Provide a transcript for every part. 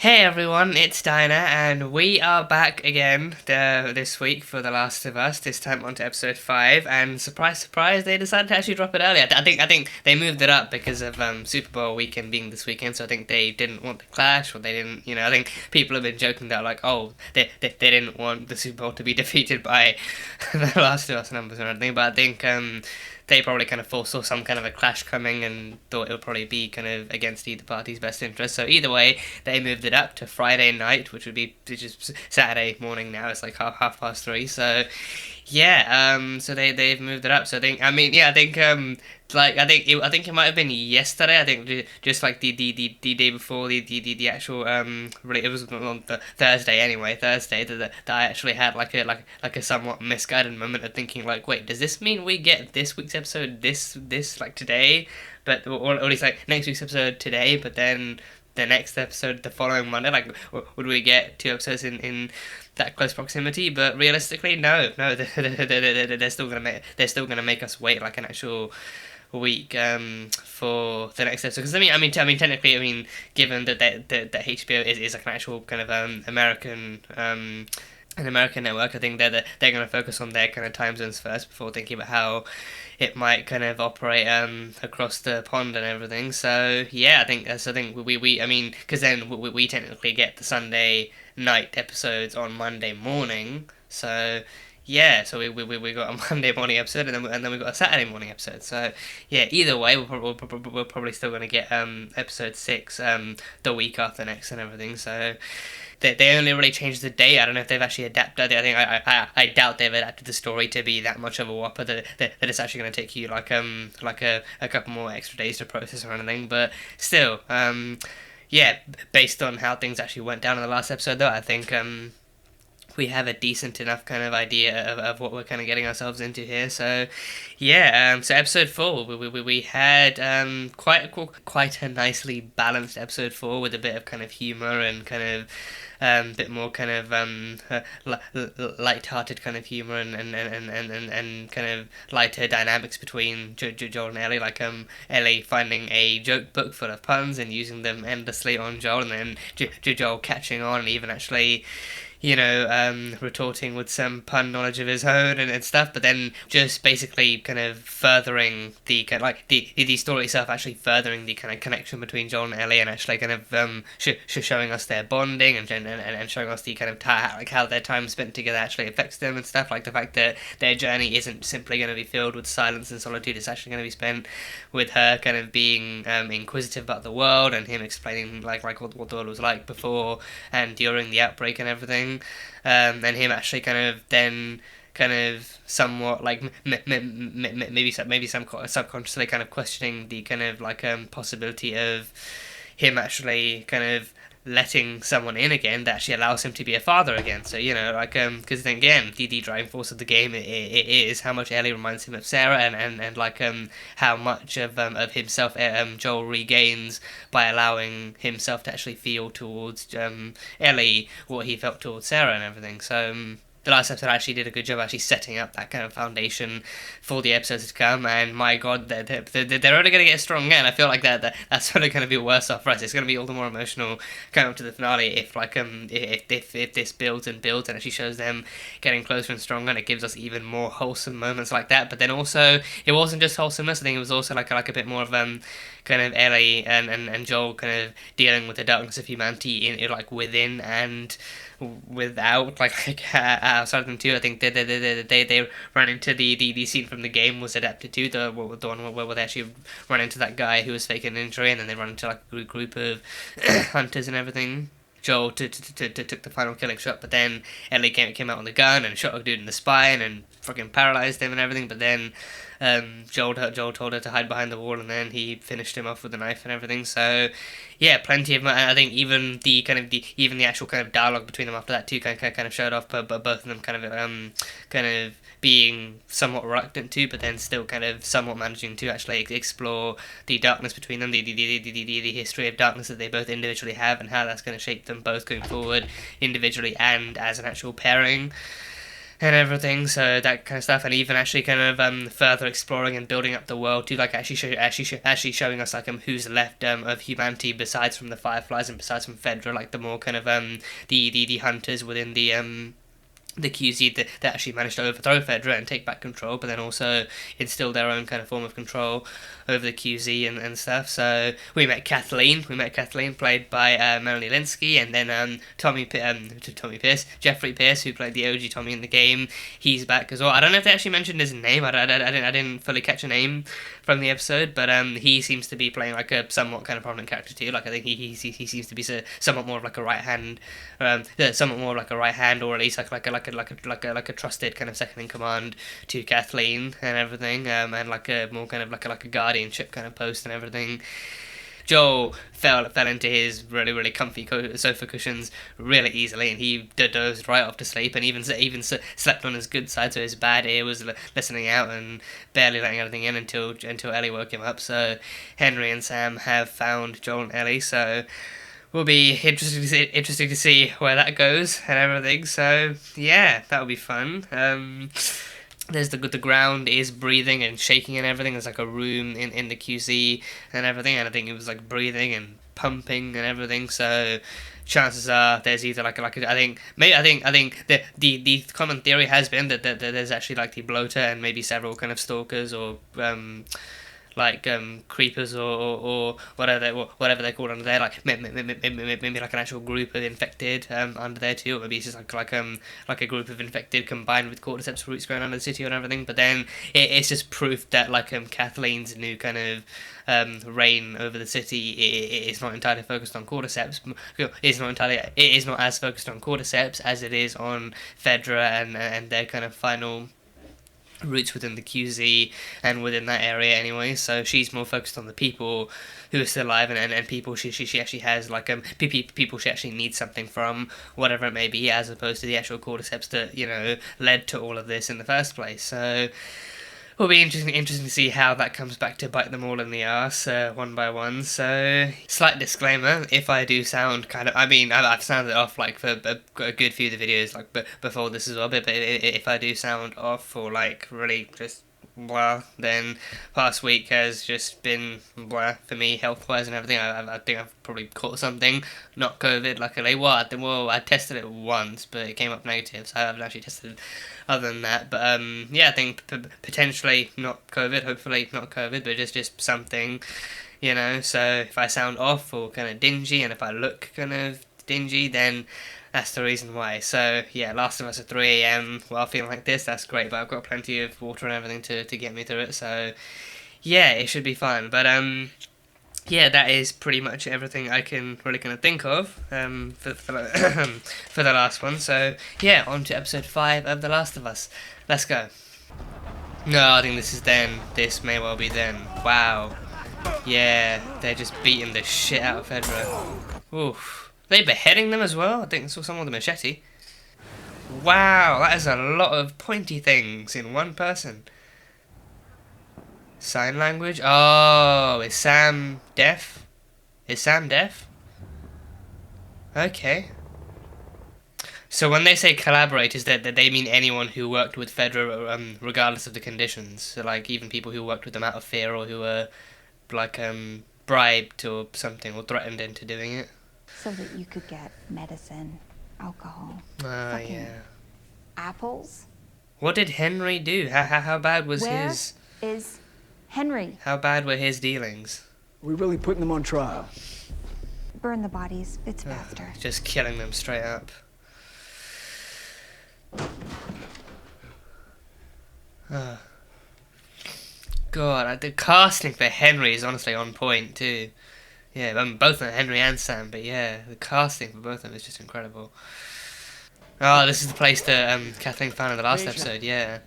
Hey everyone, it's Dinah, and we are back again this week for The Last of Us. This time on to episode 5, and surprise, surprise, they decided to actually drop it earlier. I think they moved it up because of Super Bowl weekend being this weekend. So I think they didn't want the clash, or they didn't. I think people have been joking that like, oh, they didn't want the Super Bowl to be defeated by The Last of Us numbers or anything. But I think they probably kind of foresaw some kind of a clash coming and thought it would probably be kind of against either party's best interest. So either way, they moved it up to Friday night, which is Saturday morning now. It's like half past 3. So yeah, so they've moved it up. So I think it might have been yesterday. I think just like the day before the actual really it was on the Thursday anyway. Thursday that I actually had like a somewhat misguided moment of thinking like, wait, does this mean we get this week's episode this like today, but or at least like next week's episode today, but then the next episode the following Monday? Like, would we get 2 episodes in that close proximity? But realistically, no, they're still gonna make us wait like an actual week for the next episode. Because technically, given that HBO is like an actual kind of an American network, I think they're going to focus on their kind of time zones first before thinking about how it might kind of operate across the pond and everything. So yeah, I think because then we technically get the Sunday night episodes on Monday morning. So yeah, so we got a Monday morning episode, and then we got a Saturday morning episode. So yeah, either way, we're probably still going to get episode 6 the week after next and everything. So they only really changed the day. I don't know if they've actually adapted it. I doubt they've adapted the story to be that much of a whopper that it's actually going to take you like a couple more extra days to process or anything. But still, yeah, based on how things actually went down in the last episode, though, I think we have a decent enough kind of idea of what we're kind of getting ourselves into here. So yeah, so episode 4, we had quite a nicely balanced episode 4 with a bit of kind of humor and kind of bit more kind of light-hearted kind of humor and kind of lighter dynamics between Joel and Ellie, like Ellie finding a joke book full of puns and using them endlessly on Joel, and then Joel catching on and even actually retorting with some pun knowledge of his own and stuff, but then just basically kind of furthering the kind of like the story itself, actually furthering the kind of connection between Joel and Ellie, and actually kind of showing us their bonding and showing us the kind of like how their time spent together actually affects them and stuff, like the fact that their journey isn't simply going to be filled with silence and solitude. It's actually going to be spent with her kind of being inquisitive about the world, and him explaining like what the world was like before and during the outbreak and everything. And him actually kind of then kind of somewhat like maybe subconsciously kind of questioning the kind of like possibility of him actually kind of letting someone in again that actually allows him to be a father again. So because then again the driving force of the game it is how much Ellie reminds him of Sarah, and like how much of himself Joel regains by allowing himself to actually feel towards Ellie what he felt towards Sarah and everything. So the last episode actually did a good job actually setting up that kind of foundation for the episodes to come, and my god, they're only going to get stronger, and I feel like that's only going to be worse off for us. It's going to be all the more emotional coming up to the finale if if this builds and builds and actually shows them getting closer and stronger, and it gives us even more wholesome moments like that. But then also, it wasn't just wholesomeness. I think it was also like a bit more of kind of Ellie and Joel kind of dealing with the darkness of humanity in like within and without, like outside of them too. I think they ran into the scene from the game was adapted to the one where they actually run into that guy who was faking an injury, and then they run into like a group of hunters and everything. Joel took the final killing shot, but then Ellie came out on the gun and shot a dude in the spine and fucking paralyzed him and everything. But then Joel told her to hide behind the wall, and then he finished him off with a knife and everything. So yeah, plenty of. I think even the actual kind of dialogue between them after that too kind of showed off, but both of them kind of being somewhat reluctant to, but then still kind of somewhat managing to actually explore the darkness between them, the history of darkness that they both individually have, and how that's going to shape them both going forward individually and as an actual pairing. and everything, so that kind of stuff, and even actually kind of further exploring and building up the world to like actually showing us like who's left of humanity besides from the Fireflies and besides from Fedra, like the more kind of the hunters within the QZ that actually managed to overthrow Fedra and take back control, but then also instill their own kind of form of control over the QZ and stuff. So we met Kathleen, played by Melanie Linsky, and then Tommy Pierce, Jeffrey Pierce, who played the OG Tommy in the game. He's back as well. I don't know if they actually mentioned his name. I didn't fully catch a name from the episode, but he seems to be playing like a somewhat kind of prominent character too. Like I think he seems to be somewhat more of like a right hand, somewhat more like a right hand, or at least like a trusted kind of second in command to Kathleen and everything, and like a more kind of like a guardianship kind of post and everything. Joel fell into his really comfy sofa cushions really easily, and he dozed right off to sleep, and even slept on his good side, so his bad ear was listening out and barely letting anything in until Ellie woke him up. So Henry and Sam have found Joel and Ellie, so will be interesting to see where that goes and everything. So yeah, that'll be fun. There's the ground is breathing and shaking and everything. There's like a room in the QC and everything, and I think it was like breathing and pumping and everything. So chances are there's either I think the common theory has been that there's actually like the bloater and maybe several kind of stalkers or creepers or whatever they're called under there, like maybe like an actual group of infected under there too, or maybe it's just like a group of infected combined with cordyceps roots growing under the city and everything. But then it's just proof that like Kathleen's new kind of reign over the city is not entirely focused on cordyceps. It is not as focused on cordyceps as it is on Fedra and their kind of final roots within the QZ and within that area anyway. So she's more focused on the people who are still alive and people she actually has like people she actually needs something from, whatever it may be, as opposed to the actual cordyceps that led to all of this in the first place. So it'll be interesting to see how that comes back to bite them all in the arse one by one. So, slight disclaimer, if I do sound kind of, I mean, I've sounded off like for a good few of the videos like before this as well, but if I do sound off or like really just blah, then past week has just been blah for me health-wise and everything. I think I've probably caught something, not COVID luckily. I tested it once, but it came up negative, so I haven't actually tested other than that. But yeah, I think potentially not COVID, hopefully not COVID, but just something, so if I sound off or kind of dingy, and if I look kind of dingy, then that's the reason why. So yeah, Last of Us at 3 AM while feeling like this, that's great, but I've got plenty of water and everything to get me through it, so yeah, it should be fun. But yeah, that is pretty much everything I can really kind of think of for the last one. So yeah, on to episode 5 of The Last of Us. Let's go. No, I think this is then. This may well be then. Wow. Yeah, they're just beating the shit out of Fedra. Oof. Are they beheading them as well? I think I saw someone with a machete. Wow, that is a lot of pointy things in one person. Sign language? Oh, is Sam deaf? Is Sam deaf? Okay. So when they say collaborate, is that they mean anyone who worked with Fedra, regardless of the conditions? So like even people who worked with them out of fear or who were like bribed or something or threatened into doing it? So that you could get medicine, alcohol, yeah. apples. What did Henry do? How bad was Where his... is Henry? How bad were his dealings? We're really putting them on trial. Burn the bodies. It's faster. Just killing them straight up. God, the casting for Henry is honestly on point too. Yeah, both Henry and Sam, but yeah, the casting for both of them is just incredible. Oh, this is the place that Kathleen found in the last episode, yeah.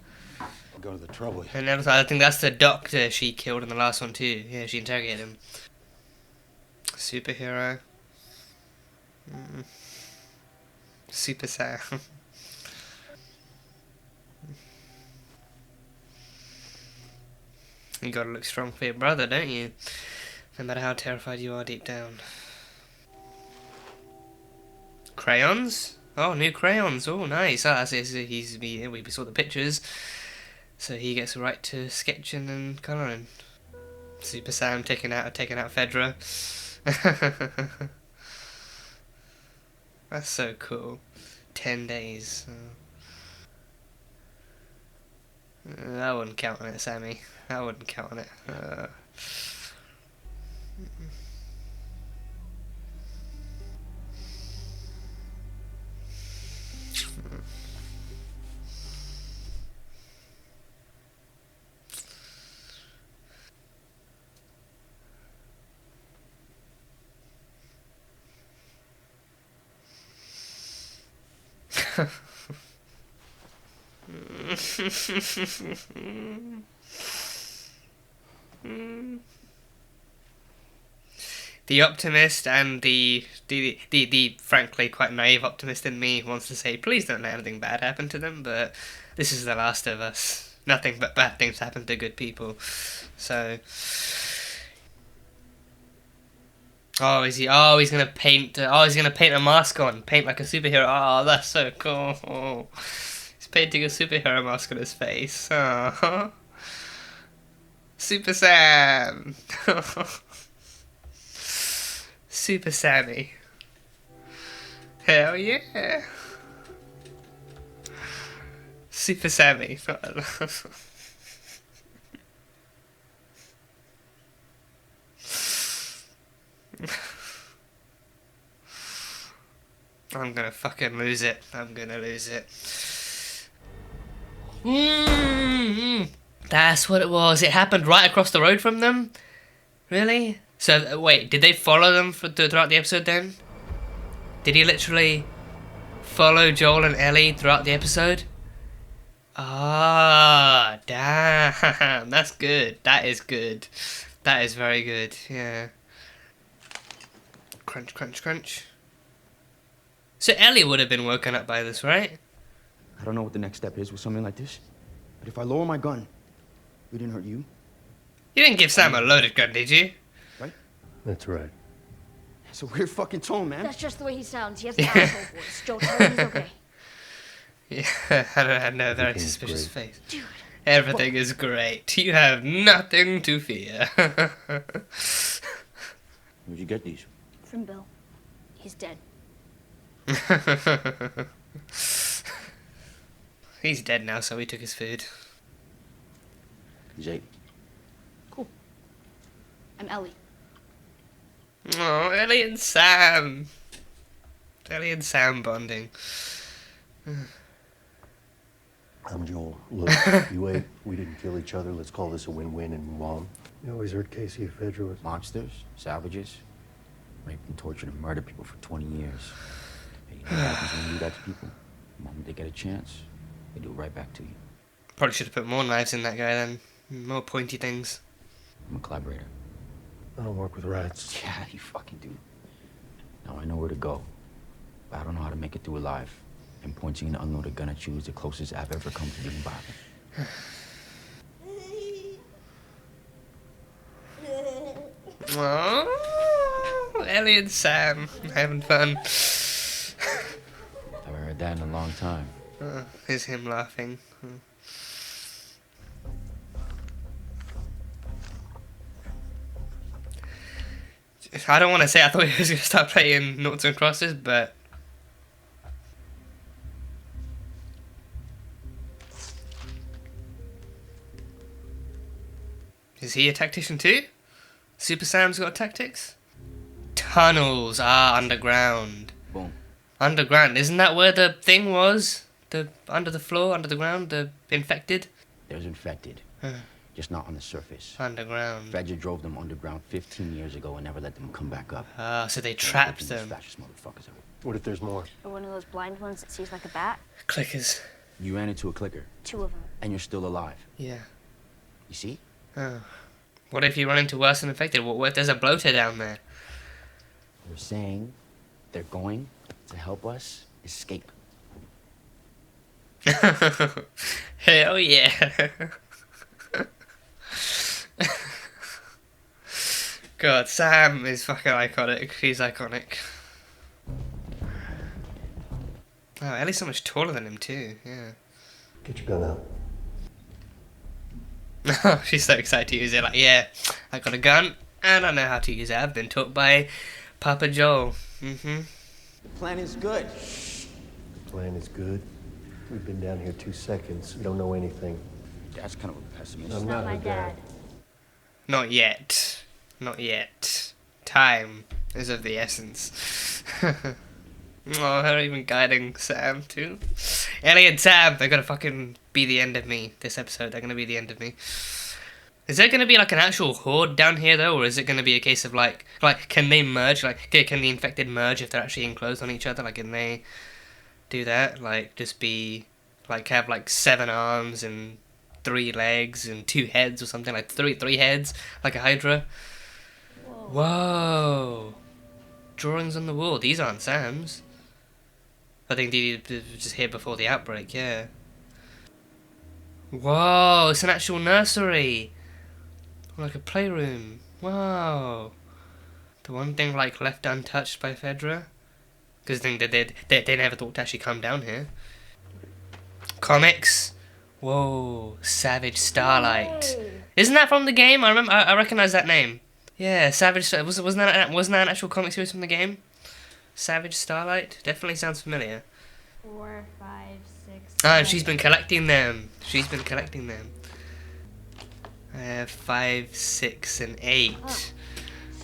Go to the trouble. And I think that's the doctor she killed in the last one too. Yeah, she interrogated him. Superhero. Super Sam. You gotta look strong for your brother, don't you? No matter how terrified you are deep down. Crayons? Oh, new crayons. Oh, nice. Ah, we saw the pictures, so he gets the right to sketching and colouring. Super Sam taking out Fedra. That's so cool. 10 days. I wouldn't count on it, Sammy. I wouldn't count on it. The optimist and the frankly quite naive optimist in me wants to say, please don't let anything bad happen to them, but this is The Last of Us. Nothing but bad things happen to good people. So... Oh, is he? Oh, he's gonna paint. He's gonna paint a mask on. Paint like a superhero. Oh, that's so cool. Oh. He's painting a superhero mask on his face. Oh. Super Sam. Super Sammy. Hell yeah. Super Sammy. I'm gonna fucking lose it. I'm gonna lose it. That's what it was. It happened right across the road from them? Really? So, wait, did they follow them throughout the episode then? Did he literally follow Joel and Ellie throughout the episode? Ah, damn. That's good. That is good. That is very good, yeah. Crunch, crunch, crunch. So Ellie would have been woken up by this, right? I don't know what the next step is with something like this, but if I lower my gun, we didn't hurt you. You didn't give Sam a loaded gun, did you? Right? That's right. It's a weird fucking tone, man. That's just the way he sounds. He has an asshole voice. Joe, tell him he's okay. Yeah, I know, very Everything's suspicious great. face. Dude. Everything is great. You have nothing to fear. Where'd you get these? From Bill. He's dead. He's dead now, so we took his food. He's 8. Cool. I'm Ellie. Oh, Ellie and Sam. Ellie and Sam bonding. I'm Joel. Look, you ate. We didn't kill each other. Let's call this a win-win and move on. You always heard Casey and Fedra was... Monsters, savages, raped and tortured and murdered people for 20 years. And you know what happens when you do that to people? The moment they get a chance, they do it right back to you. Probably should have put more knives in that guy then. More pointy things. I'm a collaborator. I don't work with rats. Yeah, you fucking do. Now I know where to go, but I don't know how to make it through alive. And pointing an unloaded gun at you is the closest I've ever come to being violent. Oh, Ellie and Sam having fun. I haven't heard that in a long time. Here's him laughing. I don't want to say I thought he was going to start playing noughts and crosses, but... Is he a tactician too? Super Sam's got tactics? Tunnels. Ah, underground. Boom. Underground. Isn't that where the thing was? The under the floor, under the ground, the infected? There's infected. Just not on the surface. Underground. Fedra drove them underground 15 years ago and never let them come back up. Ah, so they They're trapped the most them. fascist motherfuckers ever. What if there's more? Or one of those blind ones that sees like a bat. Clickers. You ran into a clicker, 2 of them. and you're still alive. Yeah. You see? Oh. What if you run into worse than infected? What if there's a bloater down there? They're saying they're going to help us escape. Hell yeah. God, Sam is fucking iconic. He's iconic. Oh, Ellie's so much taller than him too, yeah. Get your gun out. Oh, she's so excited to use it, like, yeah, I got a gun, and I know how to use it. I've been taught by Papa Joel. The plan is good. The plan is good. We've been down here 2 seconds. We don't know anything. Dad's kind of a pessimist. I'm Not not my her dad. dad. Not yet. Not yet. Time is of the essence. Oh, her even guiding Sam too. Ellie and Sam, they're gonna fucking be the end of me this episode. They're gonna be the end of me. Is there gonna be like an actual horde down here though, or is it gonna be a case of like can they merge? Like, can the infected merge if they're actually enclosed on each other? Like, can they do that? Like, just be like have like 7 arms and 3 legs and 2 heads or something, like three heads, like a Hydra. Whoa! Drawings on the wall. These aren't Sam's. I think they were just here before the outbreak. Yeah. Whoa! It's an actual nursery, like a playroom. Wow. The one thing like left untouched by Fedra, because I think that they never thought to actually come down here. Comics. Whoa, Savage Starlight. Isn't that from the game? I remember. I recognize that name. Yeah, Savage. Wasn't that an actual comic series from the game? Savage Starlight. Definitely sounds familiar. 4, 5, 6. Ah, and she's been collecting them. She's been collecting them. 5, 6, and 8. Oh,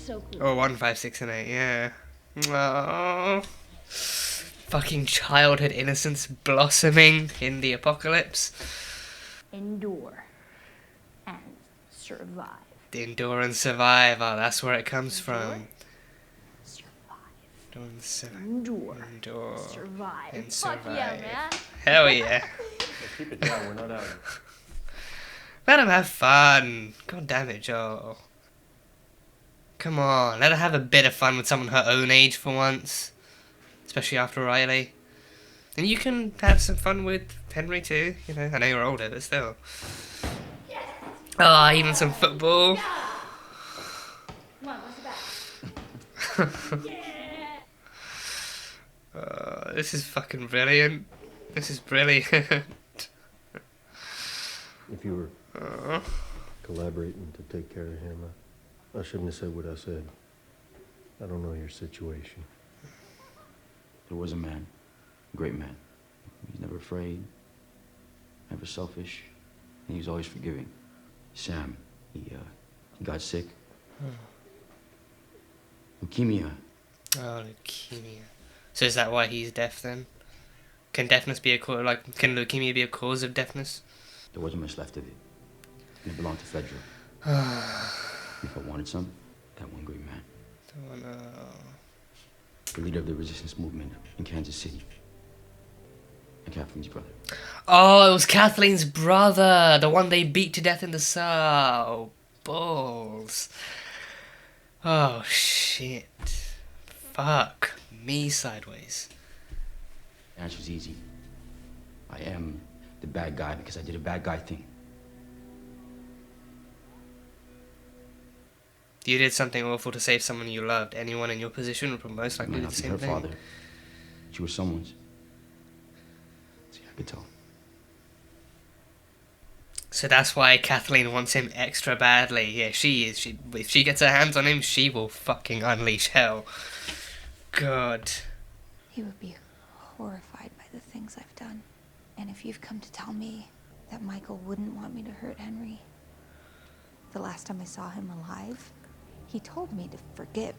so cool. Oh, 1, 5, 6, and 8. Yeah. Oh. Fucking childhood innocence blossoming in the apocalypse. Endure and survive. The endure and survive. Oh, that's where it comes from. Survive. Endure and survive. Endure. Survive. And Fuck yeah, survive. man. Hell yeah. Keep it down. We're not out. Let him have fun. God damn it, Joel. Come on, let her have a bit of fun with someone her own age for once. Especially after Riley. And you can have some fun with Henry too. You know, I know you're older, but still. Ah, even some football. Come on, what's the back? This is fucking brilliant. This is brilliant. If you were collaborating to take care of him, I shouldn't have said what I said. I don't know your situation. There was a man, a great man. He's never afraid, never selfish, and he was always forgiving. Sam, he got sick. Leukemia. Oh, leukemia. So is that why he's deaf then? Can deafness be a cause? Like, can leukemia be a cause of deafness? There wasn't much left of it. It belonged to Fedra. If I wanted some, that one great man. The leader of the resistance movement in Kansas City. And Kathleen's brother. Oh, it was Kathleen's brother, the one they beat to death in the cell. Balls. Oh shit. Fuck me sideways. The answer's easy. I am the bad guy because I did a bad guy thing. You did something awful to save someone you loved. Anyone in your position would most likely Might do not the be same her thing. father. She was someone's. See, I could tell. So that's why Kathleen wants him extra badly. Yeah, she is. If she gets her hands on him, she will fucking unleash hell. God. He would be horrified by the things I've done. And if you've come to tell me that Michael wouldn't want me to hurt Henry, the last time I saw him alive, he told me to forgive.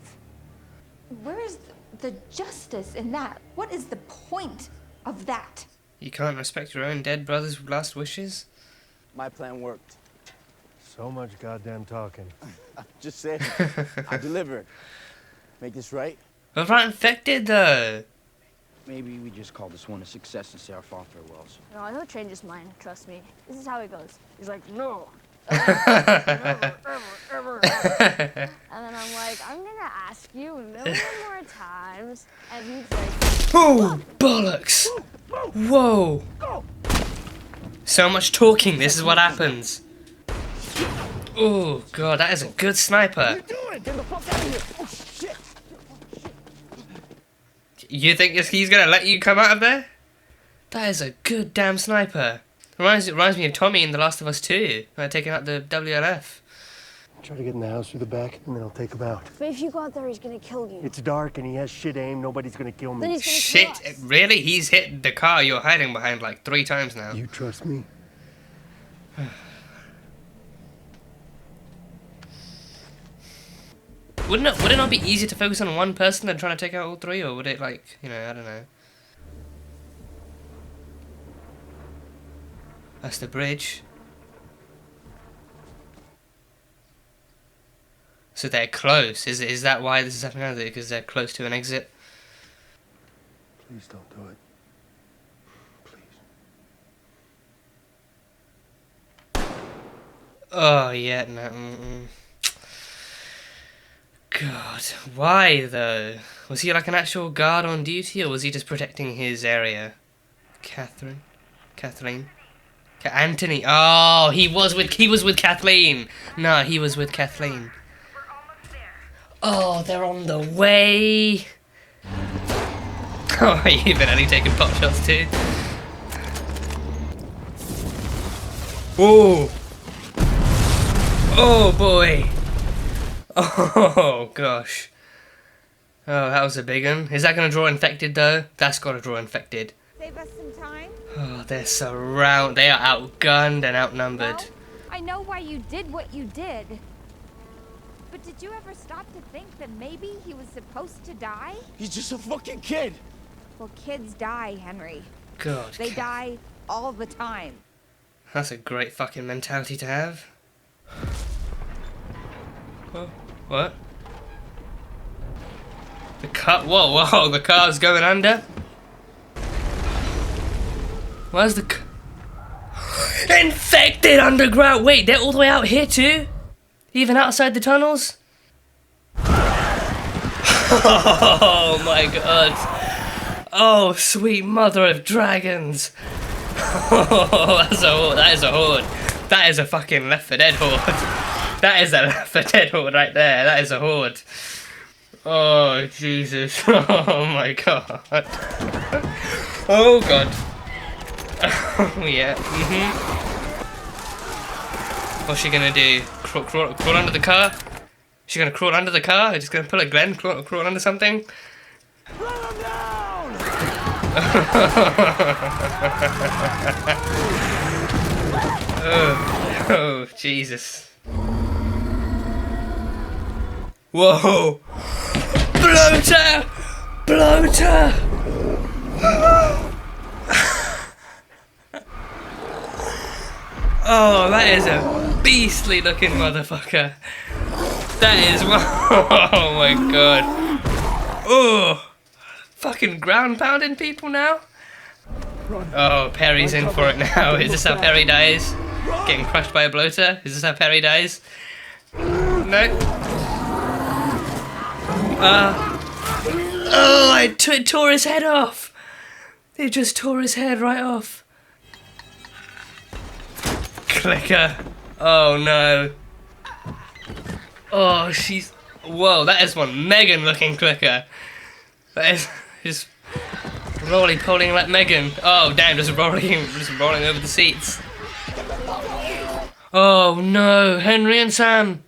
Where is the justice in that? What is the point of that? You can't respect your own dead brother's last wishes? My plan worked. So much goddamn talking. Just saying. I delivered. Make this right? We're not infected though. Maybe we just call this one a success and say our fall farewells. No, he'll change his mind. Trust me. This is how he goes. He's like, no. Oh, Ever. And then I'm like, I'm gonna ask you a million more times. And he's like, bollocks! Whoa! So much talking, this is what happens. Oh, God, that is a good sniper. Doing? Get the fuck out of here! Oh shit! You think he's gonna let you come out of there? That is a good damn sniper. Reminds me of Tommy in The Last of Us 2, taking out the WLF. Try to get in the house through the back, and then I'll take him out. But if you go out there, he's gonna kill you. It's dark, and he has shit aim. Nobody's gonna kill Then me. he's gonna Shit, kill us. really? He's hit the car you're hiding behind like 3 times now. You trust me? Would it not be easier to focus on one person than trying to take out all 3, or would it, like, you know, I don't know. That's the bridge. So they're close. Is that why this is happening? Because they're close to an exit? Please don't do it. Please. Oh, yeah, no. God, why though? Was he like an actual guard on duty, or was he just protecting his area? Kathleen? Anthony. Oh, he was with Kathleen. No, he was with Kathleen. Oh, they're on the way. Oh, you've been only taking pot shots too. Whoa. Oh boy. Oh gosh. Oh, that was a big one. Is that gonna draw infected though? That's gotta draw infected. Save us some time. Oh, they are outgunned and outnumbered. Well, I know why you did what you did. But did you ever stop to think that maybe he was supposed to die? He's just a fucking kid. Well, kids die, Henry. God. They die all the time. That's a great fucking mentality to have. Oh, what? The car. Whoa, the car's going under. Where's the infected underground? Wait, they're all the way out here too? Even outside the tunnels? Oh my god. Oh, sweet mother of dragons. Oh, that is a horde. That is a fucking Left 4 Dead horde. That is a Left 4 Dead horde right there. That is a horde. Oh, Jesus. Oh my god. Oh god. Oh yeah. What's she gonna do? Crawl under the car? She gonna crawl under the car? Just gonna pull a Glenn? Crawl under something? Run him down! Oh, Jesus. Whoa! Bloater! Bloater! Oh, that is a beastly looking motherfucker. That is... Oh my god. Oh! Fucking ground pounding people now? Oh, Perry's in for it now. Is this how Perry dies? Getting crushed by a bloater? Is this how Perry dies? No? Oh, it tore his head off! It just tore his head right off. Clicker. Oh no. Oh, she's... Whoa, that is one Megan looking clicker. That is just roly-poling like Megan. Oh damn, just rolling over the seats. Oh no, Henry and Sam.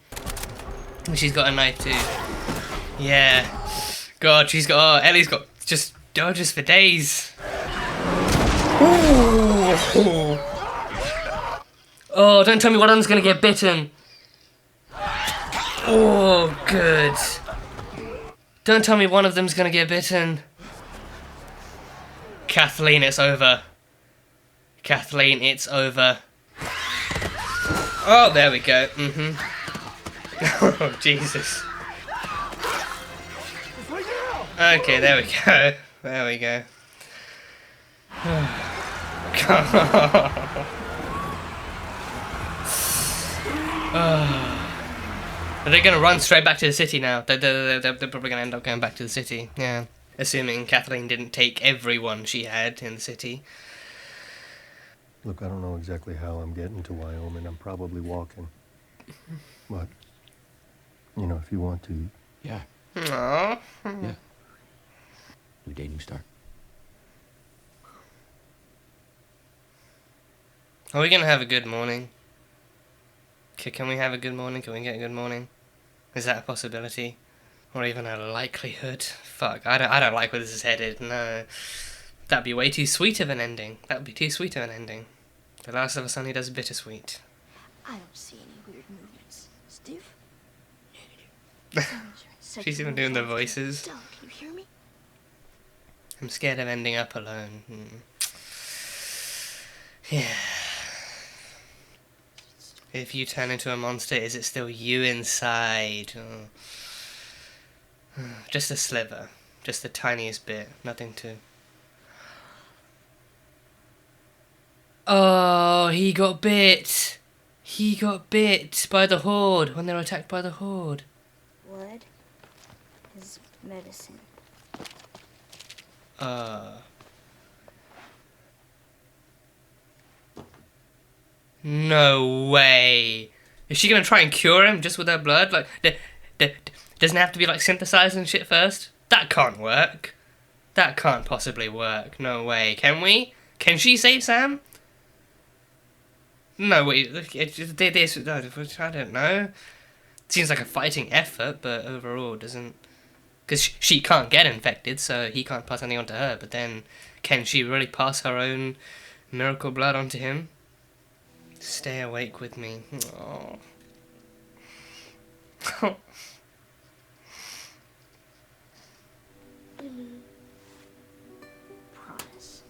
She's got a knife too. Yeah. God, she's got... Oh, Ellie's got just dodges for days. Ooh. Oh, don't tell me one of them's gonna get bitten. Oh, good. Don't tell me one of them's gonna get bitten. Kathleen, it's over. Kathleen, it's over. Oh, there we go. Oh, Jesus. Okay, there we go. There we go. Are they gonna run straight back to the city now? They're probably gonna end up going back to the city, yeah. Assuming Kathleen didn't take everyone she had in the city. Look, I don't know exactly how I'm getting to Wyoming. I'm probably walking. But, you know, if you want to. Yeah. Aww. Yeah. New day, new start. Are we gonna have a good morning? Can we have a good morning? Can we get a good morning? Is that a possibility? Or even a likelihood? Fuck, I don't like where this is headed, no. That'd be way too sweet of an ending. That would be too sweet of an ending. The Last of Us only does bittersweet. I don't see any weird movements. Steve? She's even doing the voices. Can you hear me? I'm scared of ending up alone. Yeah. If you turn into a monster, is it still you inside? Oh. Just a sliver. Just the tiniest bit. Nothing to... Oh, he got bit! He got bit by the Horde when they were attacked by the Horde. Blood is medicine. No way. Is she gonna try and cure him just with her blood? Like, doesn't it have to be like synthesized and shit first? That can't work. That can't possibly work. No way. Can we? Can she save Sam? No, wait. I don't know. Seems like a fighting effort, but overall doesn't. Because she can't get infected, so he can't pass anything on to her. But then, can she really pass her own miracle blood onto him? Stay awake with me. Oh. Promise.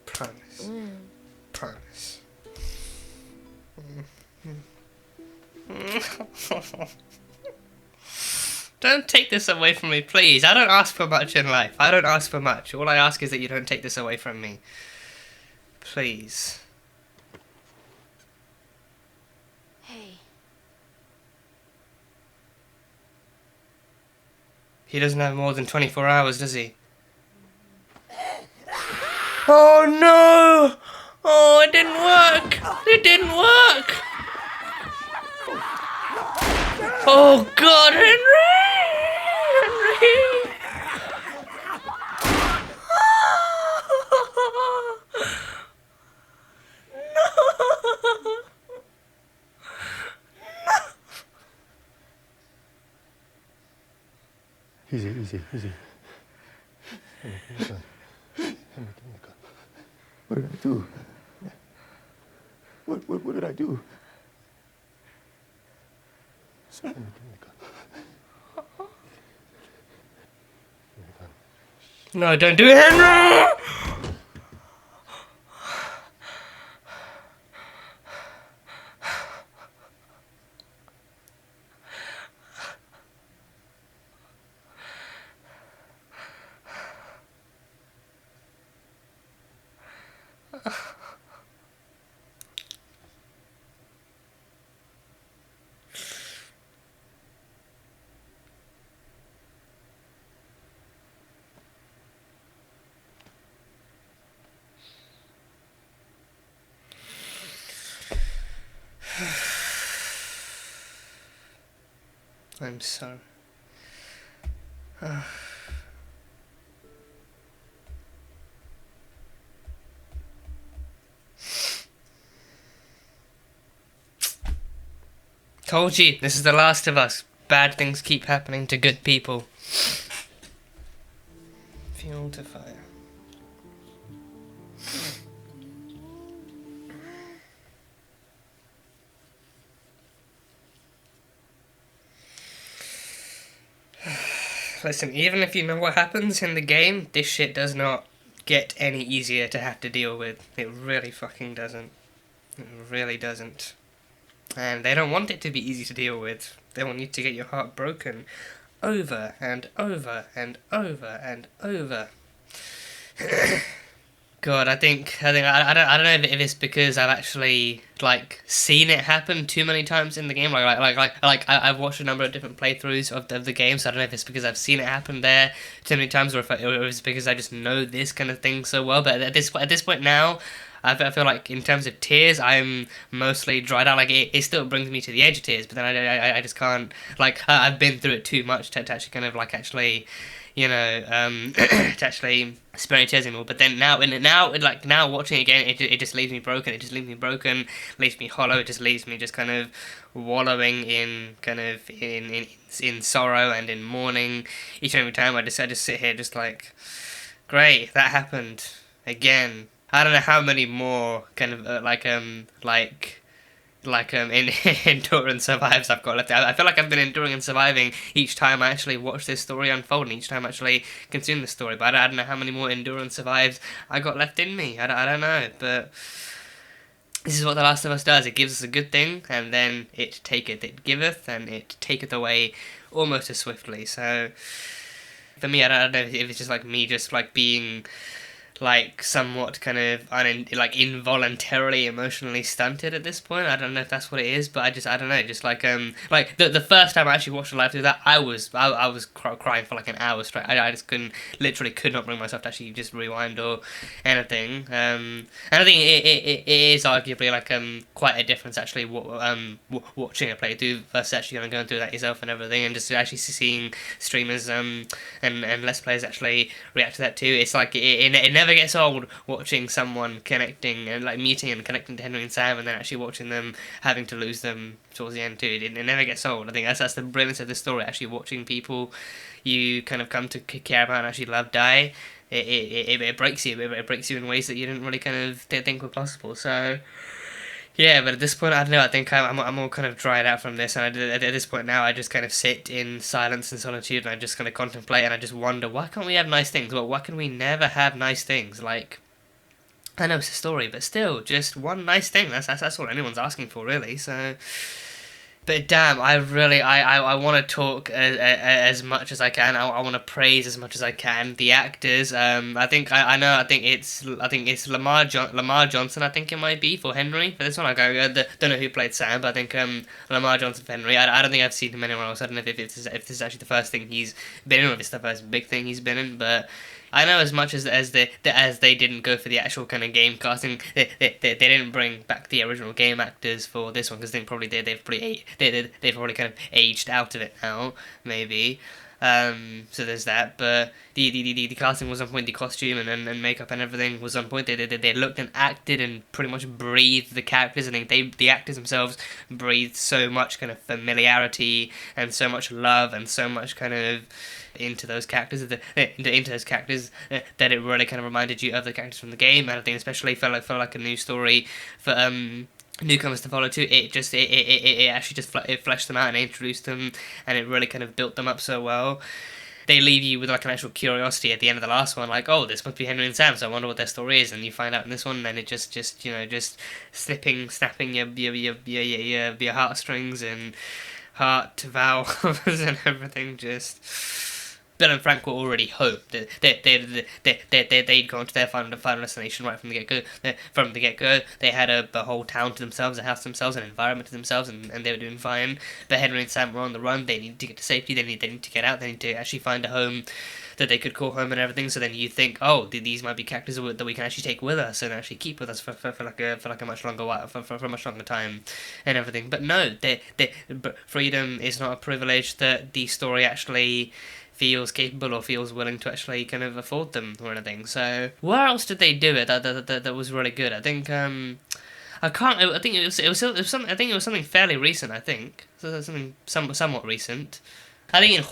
Promise. Promise. Don't take this away from me, please. I don't ask for much in life. I don't ask for much. All I ask is that you don't take this away from me. Please. Hey. He doesn't have more than 24 hours, does he? Oh no! Oh, it didn't work! It didn't work! Oh God, Henry! Henry! No! Easy, easy, easy. Henry, give me the gun. Henry, give me the gun. What did I do? What did I do? Henry, give me the gun. Give me the gun. No, don't do it, Henry! I'm sorry. Told you, this is the Last of Us. Bad things keep happening to good people. Fuel to fire. Listen, even if you know what happens in the game, this shit does not get any easier to have to deal with. It really fucking doesn't. It really doesn't. And they don't want it to be easy to deal with. They want you to get your heart broken over and over and over and over. God, I don't know if it's because I've actually like seen it happen too many times in the game. I've watched a number of different playthroughs of the game, so I don't know if it's because I've seen it happen there too many times, or if it's because I just know this kind of thing so well. But at this point now, I feel like in terms of tears, I'm mostly dried out. Like it still brings me to the edge of tears, but then I just can't. Like I've been through it too much to actually kind of like actually, to actually spare any tears anymore. But then now watching it again, it just leaves me broken. It just leaves me broken, leaves me hollow. It just leaves me just kind of wallowing in in sorrow and in mourning each and every time. I just sit here just like, great, that happened again. I don't know how many more kind of in endurance survives I've got left. I feel like I've been enduring and surviving each time I actually watch this story unfold, and each time I actually consume the story. But I don't know how many more endurance survives I got left in me. I don't know, but this is what The Last of Us does. It gives us a good thing, and then it giveth, and it taketh away almost as swiftly. So for me, I don't know if it's just like me just like being like somewhat kind of involuntarily emotionally stunted at this point. I don't know if that's what it is, but I don't know, just like the first time I actually watched a live through that, I was crying for like an hour straight. I just literally could not bring myself to actually just rewind or anything. And I think it is arguably like quite a difference actually watching a playthrough versus actually going through that yourself and everything, and just actually seeing streamers and Let's Players actually react to that too. It's like it never gets old watching someone connecting and like meeting and connecting to Henry and Sam, and then actually watching them having to lose them towards the end too. It never gets old. I think that's the brilliance of this story. Actually watching people you kind of come to care about and actually love die. It breaks you. It breaks you in ways that you didn't really kind of think were possible. So yeah, but at this point, I don't know, I think I'm all kind of dried out from this, and at this point now, I just kind of sit in silence and solitude, and I just kind of contemplate, and I just wonder, why can't we have nice things? Well, why can we never have nice things? Like, I know it's a story, but still, just one nice thing, that's all anyone's asking for, really, so... But damn, I want to talk as much as I can. I want to praise as much as I can. The actors, I think it's Lamar Johnson. I think it might be for Henry for this one. I don't know who played Sam, but I think Lamar Johnson for Henry. I don't think I've seen him anywhere else. I don't know if this is actually the first thing he's been in, or if it's the first big thing he's been in, but. I know as much as they didn't go for the actual kind of game casting, they didn't bring back the original game actors for this one, because they've probably kind of aged out of it now, maybe. So there's that, but the casting was on point, the costume and makeup and everything was on point. They looked and acted and pretty much breathed the characters. I think the actors themselves breathed so much kind of familiarity and so much love and so much kind of into those characters that it really kind of reminded you of the characters from the game. And I think especially felt like a new story for newcomers to follow too. It actually just fleshed them out and introduced them, and it really kind of built them up so well. They leave you with like an actual curiosity at the end of the last one, like, oh, this must be Henry and Sam, so I wonder what their story is, and you find out in this one, and it just snapping your heartstrings and heart valves and everything. Just Bill and Frank were already hoped that they'd gone to their final destination right from the get-go. From the get-go, they had a whole town to themselves, a house to themselves, an environment to themselves, and they were doing fine. But Henry and Sam were on the run. They needed to get to safety. They need to get out. They need to actually find a home that they could call home and everything. So then you think, oh, these might be characters that we can actually take with us and actually keep with us for a much longer while, for a much longer time, and everything. But no, freedom is not a privilege that the story actually feels capable or feels willing to actually kind of afford them or anything. So where else did they do it that was really good? I think I think it was something fairly recent. I think something somewhat recent. I think in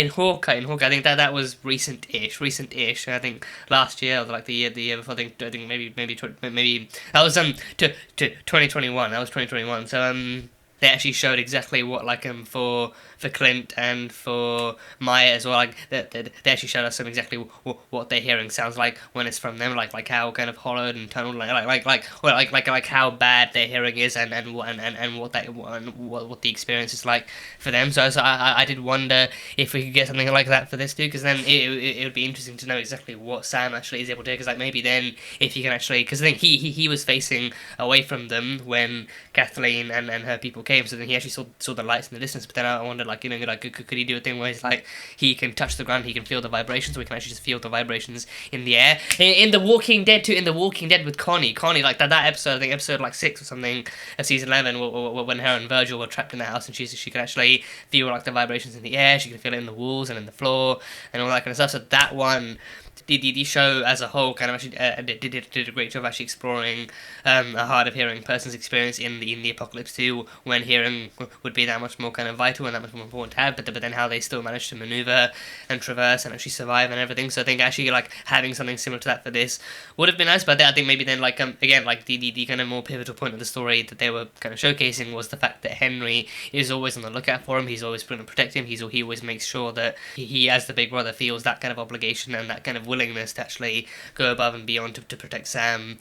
Hawkeye, I think that was recent-ish. I think last year or like the year before. I think maybe that was 2021. That was 2021. So they actually showed exactly what for Clint and for Maya as well. Like they actually showed us exactly what their hearing sounds like when it's from them. Like how kind of hollowed and tonal, like how bad their hearing is, and what the experience is like for them. So I did wonder if we could get something like that for this too, because then it would be interesting to know exactly what Sam actually is able to do. Because like maybe then if you can actually, because I think he was facing away from them when Kathleen and her people came. came, so then he actually saw the lights in the distance. But then I wondered, like, like could he do a thing where it's like he can touch the ground, he can feel the vibrations, or he can actually just feel the vibrations in the air. In The Walking Dead too, in The Walking Dead with Connie, like that episode, I think episode like 6 or something of season 11, when her and Virgil were trapped in the house, and she could actually feel like the vibrations in the air, she could feel it in the walls and in the floor and all that kind of stuff. So that one, the show as a whole kind of actually did a great job actually exploring a hard of hearing person's experience in the apocalypse too, when hearing would be that much more kind of vital and that much more important to have, but then how they still managed to maneuver and traverse and actually survive and everything. So I think actually like having something similar to that for this would have been nice, but I think maybe then like again like the kind of more pivotal point of the story that they were kind of showcasing was the fact that Henry is always on the lookout for him. He's always going to protect him. He always makes sure that he as the big brother feels that kind of obligation and that kind of willingness to actually go above and beyond to protect Sam.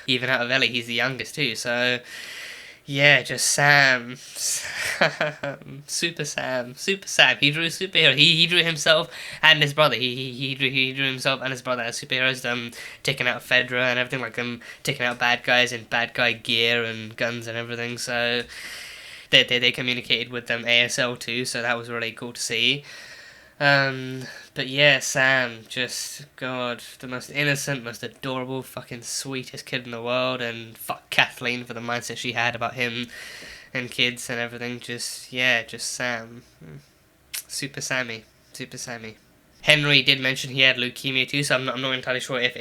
Even out of Ellie, he's the youngest too, so yeah, just Sam. Super Sam. He drew a superhero. He drew himself and his brother. He drew himself and his brother as superheroes, taking out Fedra and everything, like taking out bad guys in bad guy gear and guns and everything, so they communicated with them ASL too, so that was really cool to see. But yeah, Sam, just, God, the most innocent, most adorable, fucking sweetest kid in the world, and fuck Kathleen for the mindset she had about him and kids and everything. Just Sam. Super Sammy. Henry did mention he had leukemia too, so I'm not entirely sure if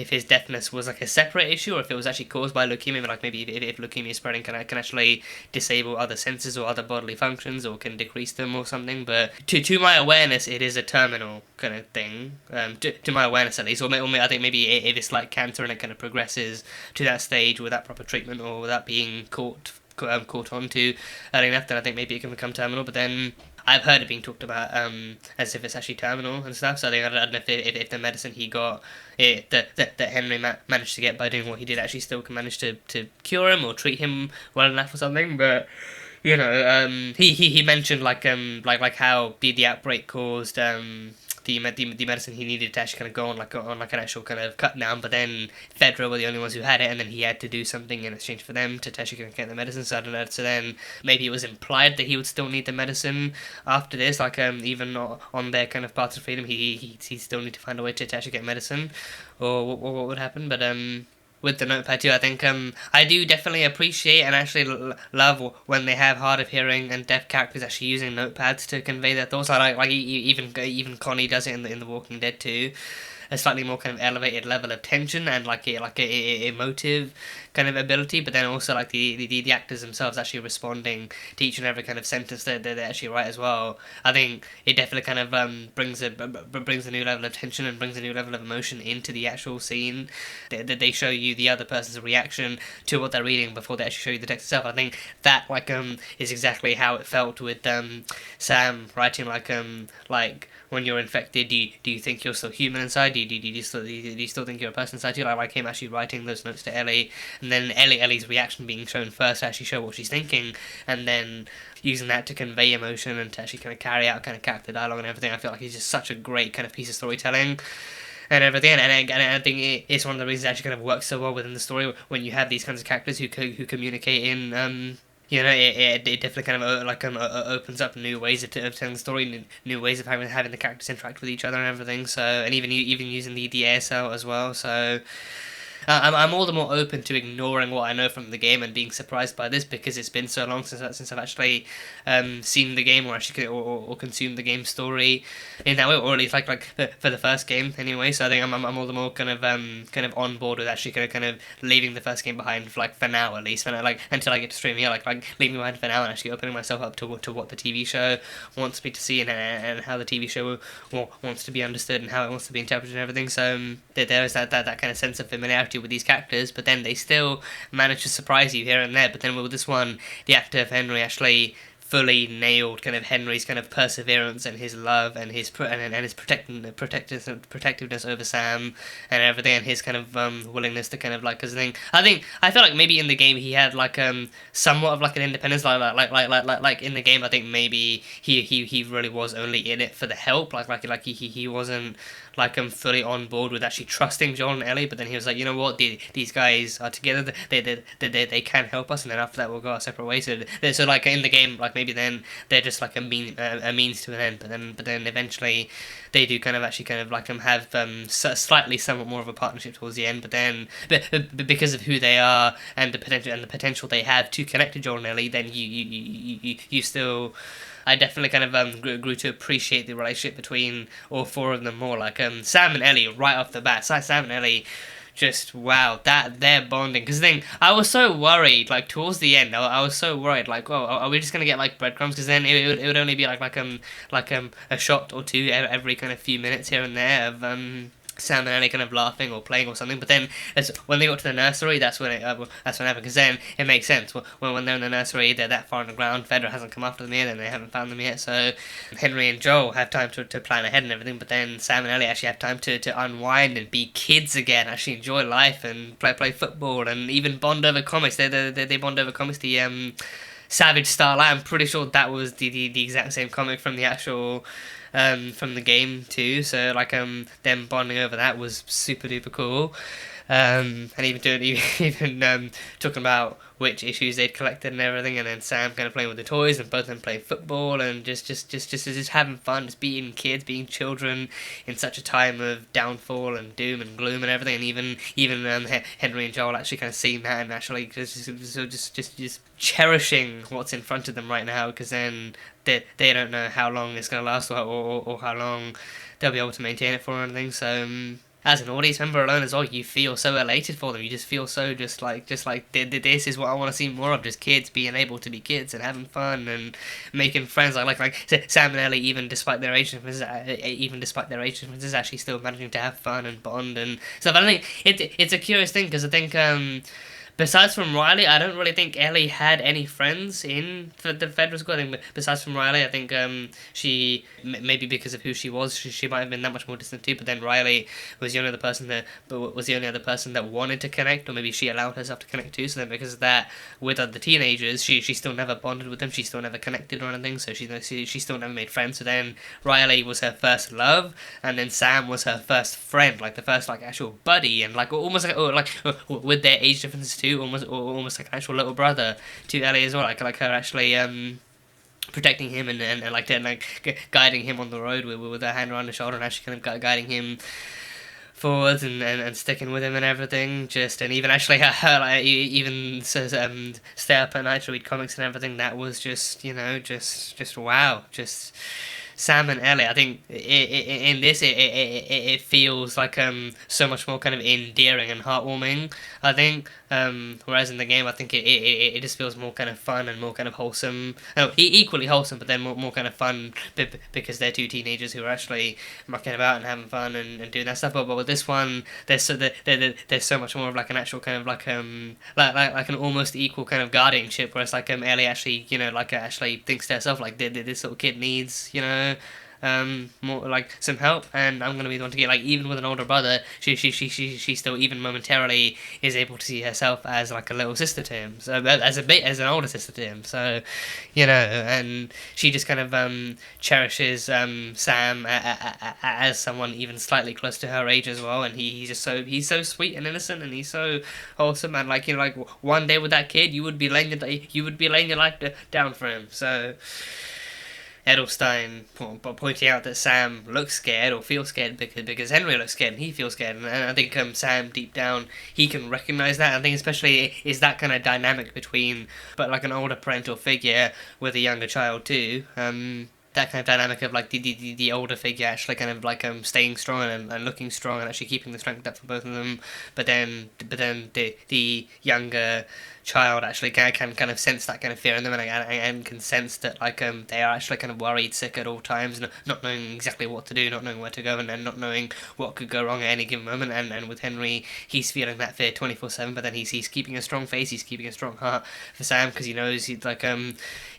his deafness was like a separate issue, or if it was actually caused by leukemia. But like maybe if leukemia is spreading, can actually disable other senses or other bodily functions, or can decrease them or something. But to my awareness, it is a terminal kind of thing. To my awareness at least, or I think maybe if it's like cancer and it kind of progresses to that stage without proper treatment or without being caught onto early enough, then I think maybe it can become terminal. But then I've heard it being talked about as if it's actually terminal and stuff. So I don't know if the medicine he got, that Henry managed to get by doing what he did, actually still can manage to cure him or treat him well enough or something. But you know, he mentioned like how the outbreak caused the medicine he needed to actually kind of go on like an actual kind of cut down, but then Fedra were the only ones who had it, and then he had to do something in exchange for them to actually get the medicine. So I don't know. So then maybe it was implied that he would still need the medicine after this, like even not on their kind of path of freedom, he still need to find a way to actually get medicine, or what would happen. But with the notepad too, I think I do definitely appreciate and actually love when they have hard of hearing and deaf characters actually using notepads to convey their thoughts. I like even Connie does it in the Walking Dead too. A slightly more kind of elevated level of tension and like a emotive kind of ability, but then also like the actors themselves actually responding to each and every kind of sentence that they actually write as well. I think it definitely kind of brings a new level of tension and brings a new level of emotion into the actual scene. They show you the other person's reaction to what they're reading before they actually show you the text itself. I think that is exactly how it felt with Sam writing like when you're infected, do you think you're still human inside? Do you still think you're a person inside you? Like him actually writing those notes to Ellie, and then Ellie's reaction being shown first to actually show what she's thinking, and then using that to convey emotion and to actually kind of carry out kind of character dialogue and everything. I feel like it's just such a great kind of piece of storytelling and everything, and I think it's one of the reasons it actually kind of works so well within the story when you have these kinds of characters who communicate in you know, it definitely kind of opens up new ways of telling the story, new ways of having the characters interact with each other and everything. So, and even using the ASL as well. So, I'm all the more open to ignoring what I know from the game and being surprised by this, because it's been so long since I've actually seen the game or actually or consumed the game story in that way, or at least like for the first game anyway. So I think I'm all the more kind of on board with actually kind of leaving the first game behind for now, at least, until I get to stream here, like leaving behind for now and actually opening myself up to what the TV show wants me to see and how the TV show wants to be understood and how it wants to be interpreted and everything. So there is that kind of sense of familiarity with these characters, but then they still manage to surprise you here and there. But then with this one, the actor of Henry actually fully nailed kind of Henry's kind of perseverance and his love and his protectiveness over Sam and everything, and his kind of willingness to kind of like, because I feel like maybe in the game he had like somewhat of like an independence, like in the game I think maybe he really was only in it for the help, like he wasn't like fully on board with actually trusting Joel and Ellie, but then he was like, you know what, these guys are together, they can help us, and then after that we'll go our separate ways. So like in the game, like maybe then they're just like a means to an end, but then eventually they do kind of actually kind of like have slightly somewhat more of a partnership towards the end, but then because of who they are and the potential they have to connect to Joel and Ellie, then you still, I definitely kind of grew to appreciate the relationship between all four of them more. Like Sam and Ellie right off the bat. Sam and Ellie, just wow, that they're bonding. Because I was so worried, like towards the end, I was so worried, like, well, are we just gonna get like breadcrumbs? Because then it would only be like a shot or two every kind of few minutes here and there of Sam and Ellie kind of laughing or playing or something, but then when they got to the nursery, that's when it happened. Because then it makes sense. When they're in the nursery, they're that far on the ground. Fedra hasn't come after them yet, and they haven't found them yet. So Henry and Joel have time to plan ahead and everything. But then Sam and Ellie actually have time to unwind and be kids again. Actually enjoy life and play football and even bond over comics. They bond over comics. The Savage Starlight. I'm pretty sure that was the exact same comic from the actual. From the game too, so like them bonding over that was super duper cool, and even talking about which issues they'd collected and everything, and then Sam kind of playing with the toys and both of them playing football and just having fun, just being kids, being children in such a time of downfall and doom and gloom and everything, and even Henry and Joel actually kind of seeing that and actually just cherishing what's in front of them right now, because then they don't know how long it's going to last or how long they'll be able to maintain it for or anything. So as an audience member alone as well, you feel so elated for them. You just feel so just like this is what I want to see more of, just kids being able to be kids and having fun and making friends. Like Sam and Ellie, even despite their age differences, actually still managing to have fun and bond and stuff. I think it's a curious thing, because I think besides from Riley, I don't really think Ellie had any friends in the Federal School. I think besides from Riley, I think she, maybe because of who she was, she might have been that much more distant too. But then Riley was the only other person that wanted to connect, or maybe she allowed herself to connect too. So then because of that, with other teenagers, she still never bonded with them. She still never connected or anything. So she still never made friends. So then Riley was her first love, and then Sam was her first friend, like the first like actual buddy, and like almost like with their age differences too. Almost like an actual little brother to Ellie as well, like her actually protecting him and guiding him on the road with her hand around his shoulder and actually kind of guiding him forwards and sticking with him and everything. And even actually her like even says stay up at night to read comics and everything. That was just wow. Just Sam and Ellie, I think in this it feels like so much more kind of endearing and heartwarming, I think, whereas in the game I think it just feels more kind of fun and more kind of wholesome, equally wholesome, but then more kind of fun because they're two teenagers who are actually mucking about and having fun and doing that stuff. But with this one, there's so much more of like an actual kind of like an almost equal kind of guardianship, whereas like Ellie actually actually thinks to herself like this little kid needs more like some help, and I'm gonna be the one to get, like, even with an older brother, she still even momentarily is able to see herself as like a little sister to him, so as an older sister to him. So and she just kind of cherishes Sam as someone even slightly close to her age as well, and he's so sweet and innocent, and he's so wholesome, and like one day with that kid you would be laying your life down for him. So Edelstein pointing out that Sam looks scared or feels scared because Henry looks scared and he feels scared, and I think Sam deep down he can recognize that. I think especially is that kind of dynamic between but like an older parental figure with a younger child too. that kind of dynamic of like the older figure actually kind of like staying strong and looking strong and actually keeping the strength up for both of them, but then the younger child actually can kind of sense that kind of fear in them, and can sense that like they are actually kind of worried, sick at all times, not knowing exactly what to do, not knowing where to go, and not knowing what could go wrong at any given moment. And with Henry, he's feeling that fear 24/7, but then he's keeping a strong face, he's keeping a strong heart for Sam, because he knows he's like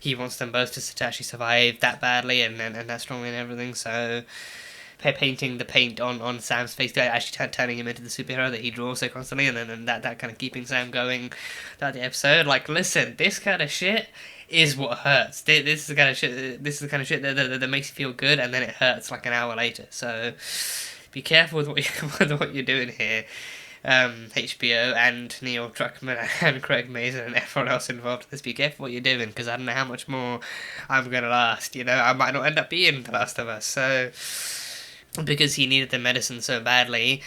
he wants them both to actually survive that badly and that strongly and everything. So painting the paint on Sam's face, actually turning him into the superhero that he draws so constantly, and then that kind of keeping Sam going throughout the episode. Like, listen, this kind of shit is what hurts. This is the kind of shit. This is the kind of shit that makes you feel good, and then it hurts like an hour later. So be careful with what you're doing here. HBO and Neil Druckmann and Craig Mazin and everyone else involved in this, be careful what you're doing, because I don't know how much more I'm gonna last. I might not end up being The Last of Us. So, because he needed the medicine so badly,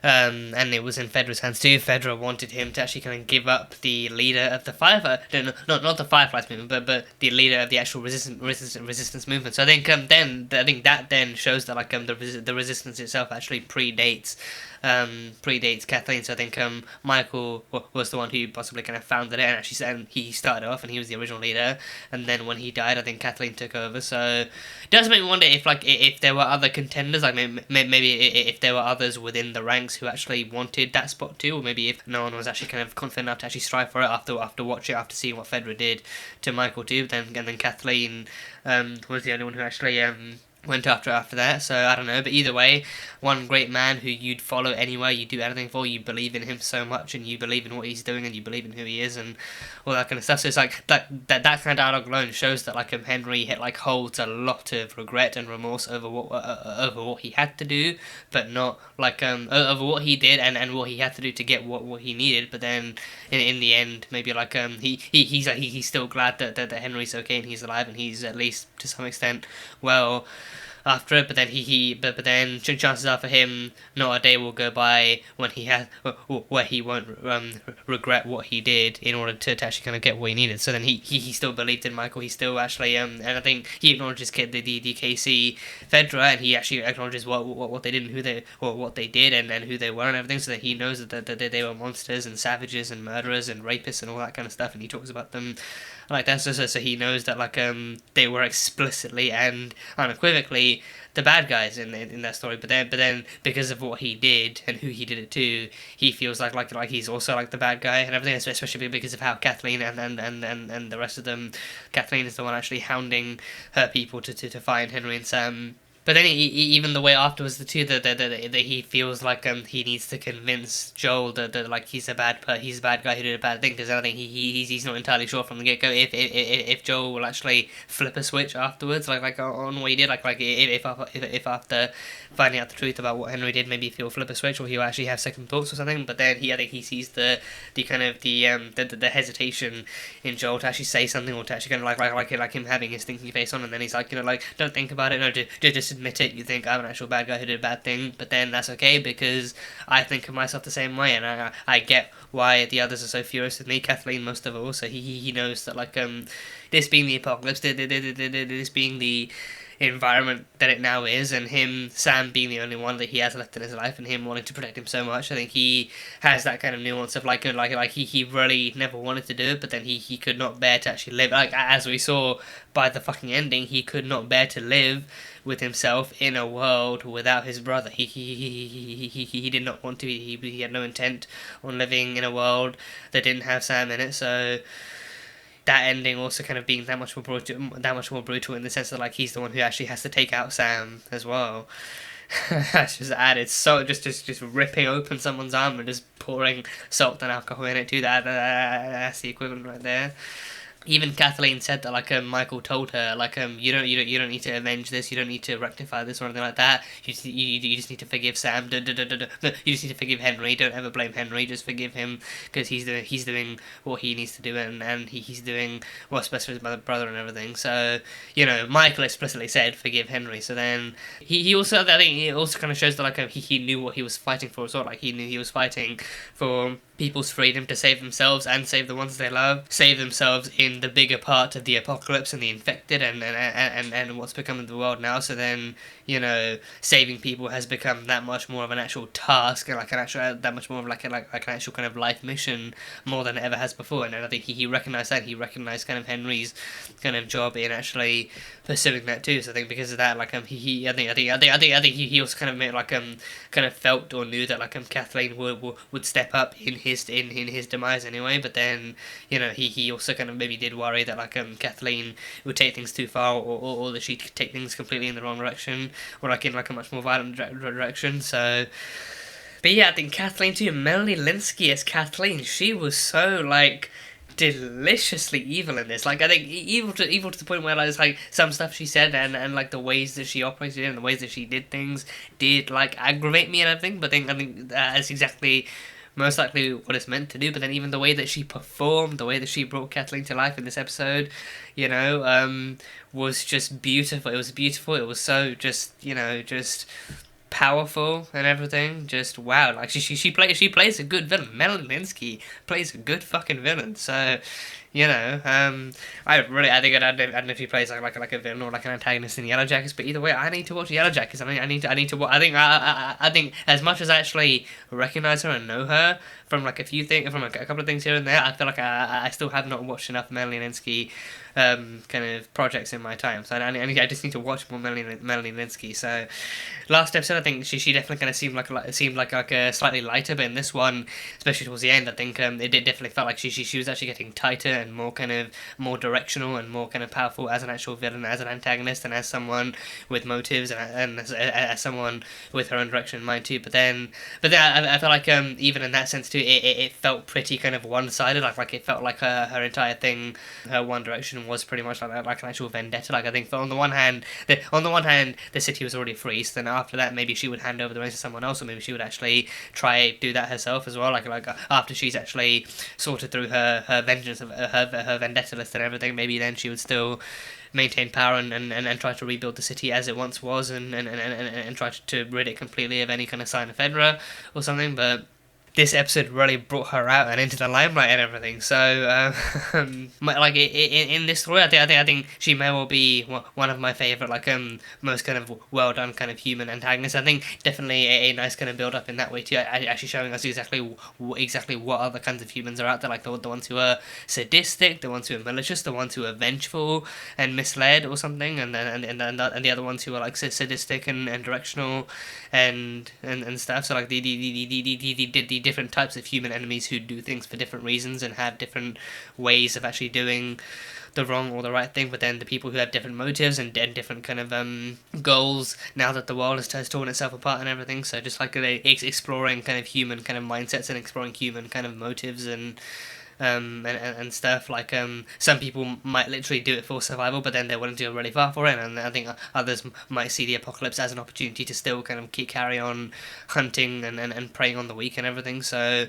and it was in Fedra's hands too. Fedra wanted him to actually kind of give up the leader of the Firefly, not the Fireflies movement, but the leader of the actual resistance movement. So I think that then shows that like the resistance itself actually predates Kathleen. So I think Michael was the one who possibly kind of founded it, and actually said he started off and he was the original leader, and then when he died, I think Kathleen took over. So it does make me wonder if there were other contenders, like maybe if there were others within the ranks who actually wanted that spot too, or maybe if no one was actually kind of confident enough to actually strive for it after seeing what Fedra did to Michael too. And then Kathleen was the only one who actually went after that. So I don't know, but either way, one great man who you'd follow anywhere, you do anything for, you believe in him so much, and you believe in what he's doing, and you believe in who he is, and all that kind of stuff. So it's like that kind of dialogue alone shows that like Henry holds a lot of regret and remorse over what he had to do, but not like over what he did and what he had to do to get what he needed. But then in the end, maybe like he's still glad that Henry's okay and he's alive, and he's at least to some extent well after it. But then but then chances are for him, not a day will go by when where he won't regret what he did in order to actually kind of get what he needed. So then he still believed in Michael. He still actually and I think he acknowledges the KC Fedra, and he actually acknowledges what they did and what they did and who they were and everything. So that he knows that they were monsters and savages and murderers and rapists and all that kind of stuff. And he talks about them like that. So he knows that like they were explicitly and unequivocally the bad guys in that story, but then because of what he did and who he did it to, he feels like he's also like the bad guy and everything, especially because of how Kathleen and the rest of them, Kathleen is the one actually hounding her people to find Henry and Sam. But then even the way afterwards, the two that he feels like he needs to convince Joel that like he's a bad guy who did a bad thing, because I think he's not entirely sure from the get go if Joel will actually flip a switch afterwards, like on what he did, like if after finding out the truth about what Henry did, maybe if he'll flip a switch or he'll actually have second thoughts or something. But then I think he sees the kind of the hesitation in Joel to actually say something, or to actually kind of like him having his thinking face on, and then he's like, like, don't think about it, no, just admit it, you think I'm an actual bad guy who did a bad thing, but then that's okay because I think of myself the same way, and I get why the others are so furious with me, Kathleen most of all. So he knows that like this being the apocalypse, this being the environment that it now is, and Sam being the only one that he has left in his life, and him wanting to protect him so much, I think he has that kind of nuance of like he really never wanted to do it, but then he could not bear to actually live, like as we saw by the fucking ending, he could not bear to live with himself in a world without his brother. He did not want to. He had no intent on living in a world that didn't have Sam in it. So that ending also kind of being that much more brutal in the sense that like he's the one who actually has to take out Sam as well. That's just added so just ripping open someone's arm and just pouring salt and alcohol in it too. That's the equivalent right there. Even Kathleen said that like Michael told her like you don't need to avenge this, you don't need to rectify this or anything like that. You just need to forgive Sam. You just need to forgive Henry. Don't ever blame Henry. Just forgive him because he's doing what he needs to do, and he's doing what's best for his brother and everything. So Michael explicitly said forgive Henry. So then he also, I think it also kind of shows that like he knew what he was fighting for as well. Like he knew he was fighting for people's freedom to save themselves and save the ones they love, save themselves in the bigger part of the apocalypse and the infected and what's become of the world now. So then, you know, saving people has become that much more of an actual task, and like an actual, that much more of like an actual kind of life mission, more than it ever has before. And I think he recognized that. He recognized kind of Henry's kind of job in actually pursuing that too. So I think because of that, like I think he also kind of made like kind of felt or knew that like Kathleen would step up in his demise anyway. But then, you know, he also kind of maybe did worry that like Kathleen would take things too far, or that she'd take things completely in the wrong direction, or like in like a much more violent direction. So, but yeah, I think Kathleen too, Melanie Lynskey as Kathleen, she was so like deliciously evil in this. Like I think evil to the point where like some stuff she said and like the ways that she operated and the ways that she did things did like aggravate me and everything. But I think that's exactly most likely what it's meant to do. But then even the way that she performed, the way that she brought Kathleen to life in this episode, you know, was just beautiful. It was beautiful. It was so just, you know, just powerful and everything. Just wow. Like she plays a good villain. Melanie Lynskey plays a good fucking villain. So, you know, I don't know if he plays like a villain or like an antagonist in Yellow Jackets, but either way, I need to watch Yellow Jackets. I need to watch. I think as much as I actually recognize her and know her from like a few things, from like a couple of things here and there, I feel like I still have not watched enough Melanie Lynskey kind of projects in my time. So I just need to watch more Melanie Lynskey. So last episode, I think she definitely kind of seemed like a slightly lighter, but in this one, especially towards the end, I think it definitely felt like she was actually getting tighter and more directional and more kind of powerful as an actual villain, as an antagonist, and as someone with motives and as someone with her own direction in mind too. But then I felt like even in that sense too, it felt pretty kind of one-sided. Like it felt like her entire thing, her one direction was pretty much like an actual vendetta. Like I think on the one hand the city was already free, so then after that maybe she would hand over the reins to someone else, or maybe she would actually try do that herself as well. Like after she's actually sorted through her vengeance of her vendetta list and everything, maybe then she would still maintain power and try to rebuild the city as it once was, and try to rid it completely of any kind of sign of Fedra or something. But this episode really brought her out and into the limelight and everything. So, like in this story, I think she may well be one of my favorite, like most kind of well done kind of human antagonists. I think definitely a nice kind of build up in that way too. Actually showing us exactly what other kinds of humans are out there, like the ones who are sadistic, the ones who are malicious, the ones who are vengeful and misled or something, and the other ones who are like sadistic and directional and stuff. So like the different types of human enemies who do things for different reasons and have different ways of actually doing the wrong or the right thing, but then the people who have different motives and different kind of goals now that the world has torn itself apart and everything. So just like exploring kind of human kind of mindsets and exploring human kind of motives and stuff. Like some people might literally do it for survival, but then they're willing to go really far for it, and I think others might see the apocalypse as an opportunity to still kind of carry on hunting and preying on the weak and everything. So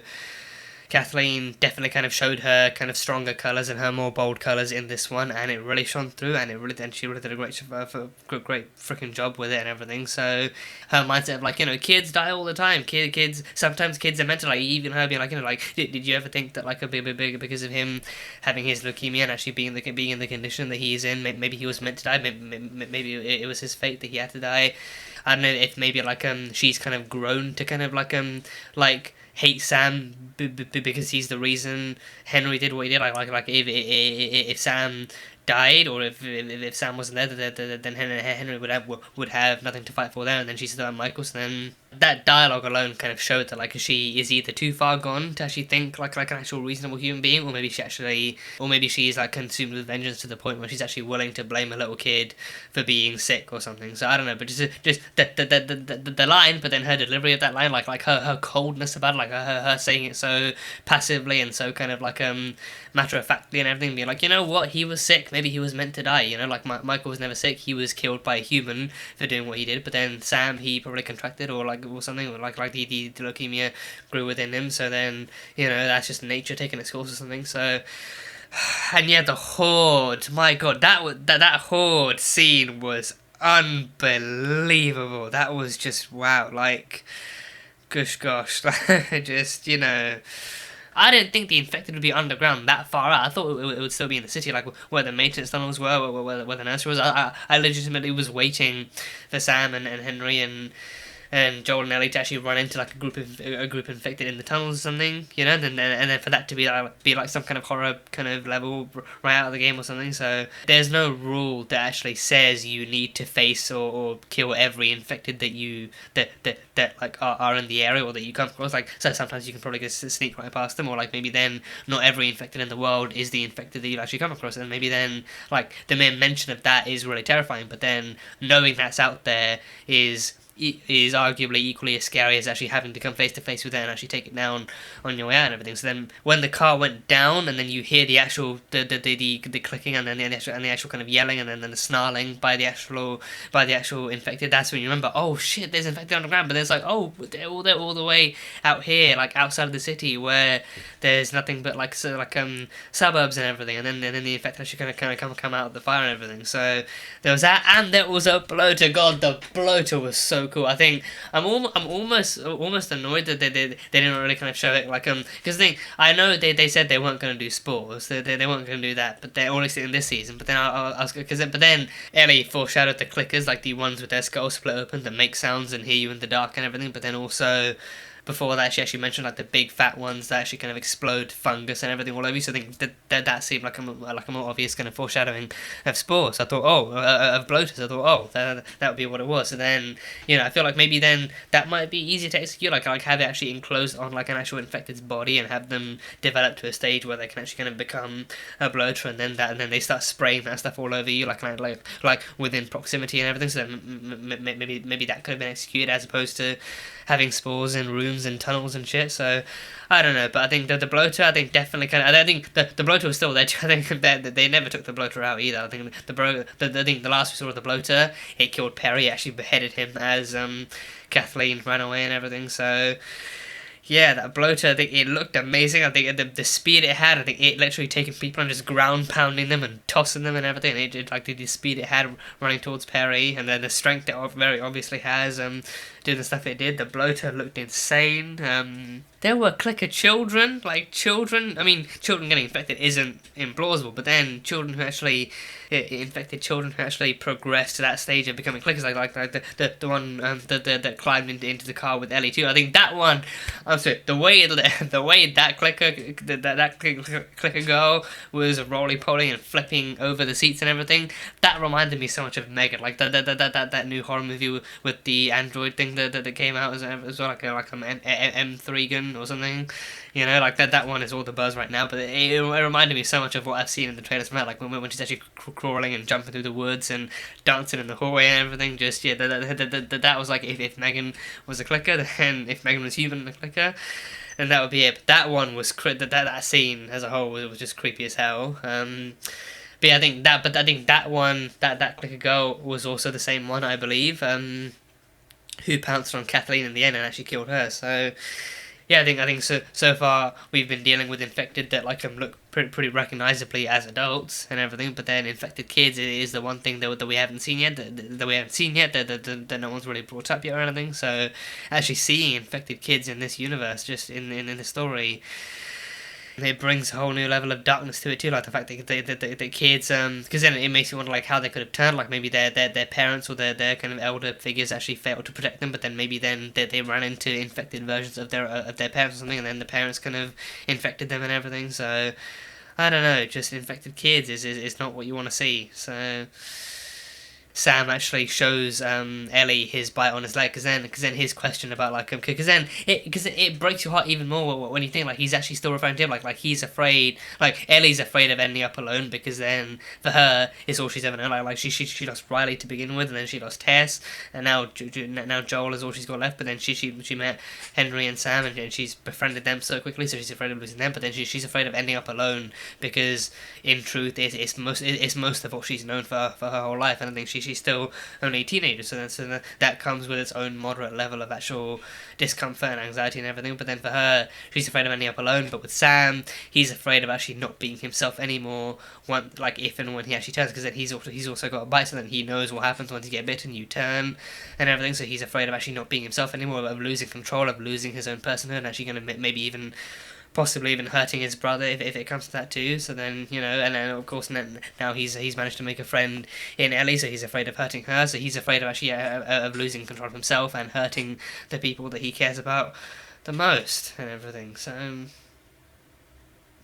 Kathleen definitely kind of showed her kind of stronger colours and her more bold colours in this one, and it really shone through, and she really did a great freaking job with it and everything. So her mindset of like, you know, kids die all the time. Sometimes kids are meant to, like, even her being like, you know, like, did you ever think that like a big because of him having his leukemia and actually being in the condition that he is in, maybe he was meant to die. Maybe it was his fate that he had to die. I don't know if maybe like she's kind of grown to kind of like hate Sam because he's the reason Henry did what he did. Like if Sam died, or if Sam wasn't there, then Henry would have nothing to fight for there, and then she's still at Michael's. Then that dialogue alone kind of showed that like she is either too far gone to actually think like an actual reasonable human being, or maybe she's like consumed with vengeance to the point where she's actually willing to blame a little kid for being sick or something. So I don't know, but just the line, but then her delivery of that line, like her coldness about it, like her saying it so passively and so kind of like matter of factly and everything, being like, you know what, he was sick, maybe he was meant to die, you know, like Michael was never sick, he was killed by a human for doing what he did, but then Sam, he probably contracted or something, or like the leukemia grew within him, so then, you know, that's just nature taking its course or something. So, and yeah, the Horde, my god, that Horde scene was unbelievable. That was just wow, like, gosh, just, you know, I didn't think the infected would be underground that far out. I thought it would still be in the city, like where the maintenance tunnels were, where the nursery was. I legitimately was waiting for Sam and Henry and Joel and Ellie to actually run into like a group infected in the tunnels or something, you know, and then for that to be like some kind of horror kind of level right out of the game or something. So there's no rule that actually says you need to face or kill every infected that like are in the area or that you come across. Like, so sometimes you can probably just sneak right past them, or like maybe then not every infected in the world is the infected that you actually come across, and maybe then like the mere mention of that is really terrifying. But then knowing that's out there is arguably equally as scary as actually having to come face to face with it and actually take it down on your way out and everything. So then when the car went down and then you hear the actual the clicking and then the actual kind of yelling and then the snarling by the actual infected, that's when you remember, oh shit, there's infected on the ground. But there's like, oh, they're all the way out here, like outside of the city where there's nothing but like suburbs and everything, and then the infected actually kind of come out of the fire and everything. So there was that, and there was a bloater. God, the bloater was so cool. I think I'm almost annoyed that they didn't really kind of show it, like because I know they said they weren't going to do spores, they weren't going to do that, but they're only in this season. But then but then Ellie foreshadowed the clickers, like the ones with their skull split open that make sounds and hear you in the dark and everything. But then also before that, she actually mentioned like the big fat ones that actually kind of explode fungus and everything all over you. So I think that seemed like a more obvious kind of foreshadowing of spores. So I thought, of bloaters. I thought, that would be what it was. So then, you know, I feel like maybe then that might be easier to execute. Like have it actually enclosed on like an actual infected's body and have them develop to a stage where they can actually kind of become a bloater, and then they start spraying that stuff all over you, like within proximity and everything. So then maybe that could have been executed as opposed to having spores in rooms and tunnels and shit. So I don't know, but I think the bloater, I think definitely kind of. I think the bloater was still there. I think that they never took the bloater out either. I think I think the last we saw of the bloater, it killed Perry. It actually beheaded him as Kathleen ran away and everything. So yeah, that bloater, I think it looked amazing. I think the speed it had, I think it literally taking people and just ground pounding them and tossing them and everything. And it like the speed it had running towards Perry, and then the strength it very obviously has doing the stuff it did. The bloater looked insane. There were clicker children, I mean, children getting infected isn't implausible, but then children who actually infected children who actually progressed to that stage of becoming clickers, like the one that climbed into the car with Ellie too. I think that one, I'm sorry, the way that clicker girl was roly-poly and flipping over the seats and everything, that reminded me so much of Megan, like that new horror movie with the android thing that came out as well, like an M3 gun or something, you know, like that one is all the buzz right now. But it reminded me so much of what I've seen in the trailers from that, like when she's actually crawling and jumping through the woods and dancing in the hallway and everything. Just that was like if Megan was a clicker, then if Megan was human and a clicker, then that would be it. But that one was that scene as a whole was just creepy as hell. But yeah, I think that one, that clicker girl was also the same one, I believe, who pounced on Kathleen in the end and actually killed her. So yeah, I think so far we've been dealing with infected that like look pretty recognisably as adults and everything, but then infected kids is the one thing that we haven't seen yet, that no one's really brought up yet or anything. So actually seeing infected kids in this universe, just in the story, it brings a whole new level of darkness to it too, like the fact that the kids, because then it makes you wonder like how they could have turned, like maybe their parents or their kind of elder figures actually failed to protect them, but then maybe then they ran into infected versions of their parents or something, and then the parents kind of infected them and everything. So I don't know, just infected kids is not what you want to see. So Sam actually shows Ellie his bite on his leg, because then his question about like because it breaks your heart even more when you think like he's actually still referring to him like he's afraid, like Ellie's afraid of ending up alone, because then for her it's all she's ever known, like she lost Riley to begin with, and then she lost Tess, and now Joel is all she's got left. But then she met Henry and Sam, and she's befriended them so quickly, so she's afraid of losing them. But then she's afraid of ending up alone, because in truth it's most of what she's known for her whole life, and I think she's still only a teenager, so that comes with its own moderate level of actual discomfort and anxiety and everything. But then for her, she's afraid of ending up alone. But with Sam, he's afraid of actually not being himself anymore, if and when he actually turns, because then he's also got a bite, so then he knows what happens once you get bitten, you turn and everything. So he's afraid of actually not being himself anymore, of losing control, of losing his own personhood, and actually going to maybe even possibly even hurting his brother if it comes to that too. So then, you know, and then of course now he's managed to make a friend in Ellie, so he's afraid of hurting her, so he's afraid of actually of losing control of himself and hurting the people that he cares about the most and everything. So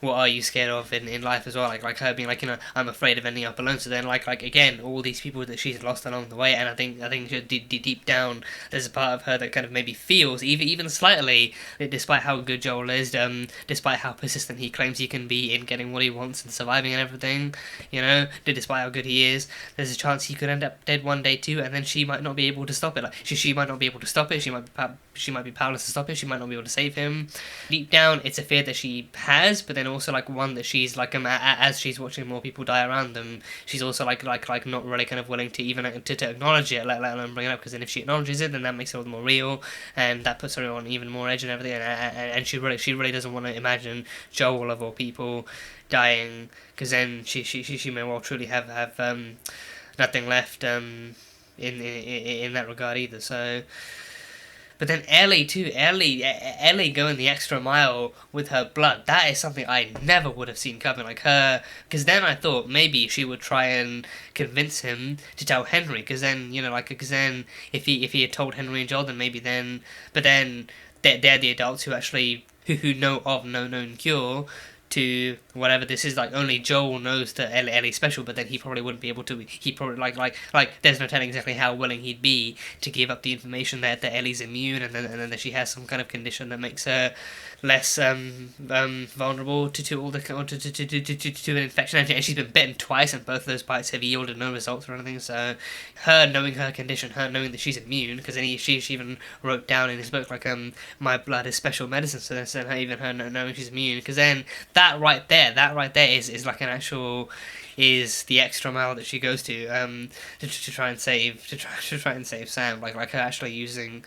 what are you scared of in life as well? Like her being like, you know, I'm afraid of ending up alone. So then like again, all these people that she's lost along the way, and I think deep down there's a part of her that kind of maybe feels even slightly, despite how good Joel is, despite how persistent he claims he can be in getting what he wants and surviving and everything, you know, despite how good he is, there's a chance he could end up dead one day too, and then she might not be able to stop it. Like she might not be able to stop it. She might be powerless to stop it. She might not be able to save him. Deep down, it's a fear that she has, but then also like one that she's like as she's watching more people die around them, she's also like not really kind of willing to even to acknowledge it, let alone bring it up, because then if she acknowledges it, then that makes it all the more real, and that puts her on even more edge and everything, and she really doesn't want to imagine Joel of all people dying, because then she may well truly have nothing left in that regard either. So. But then Ellie too, Ellie going the extra mile with her blood, that is something I never would have seen coming, like her, because then I thought maybe she would try and convince him to tell Henry, because then, you know, like, because then if he had told Henry and Joel, then maybe then, but then they're the adults who actually, who know of no known cure to whatever this is. Like only Joel knows that Ellie's special, but then he probably wouldn't be able to. He probably like there's no telling exactly how willing he'd be to give up the information that Ellie's immune, and then that she has some kind of condition that makes her less vulnerable to all the to an infection. And she's been bitten twice, and both of those bites have yielded no results or anything. So her knowing her condition, her knowing that she's immune, because then she even wrote down in his book like my blood is special medicine. So then even her knowing she's immune, because then that right there is like an actual, is the extra mile that she goes to try and save Sam, like her actually using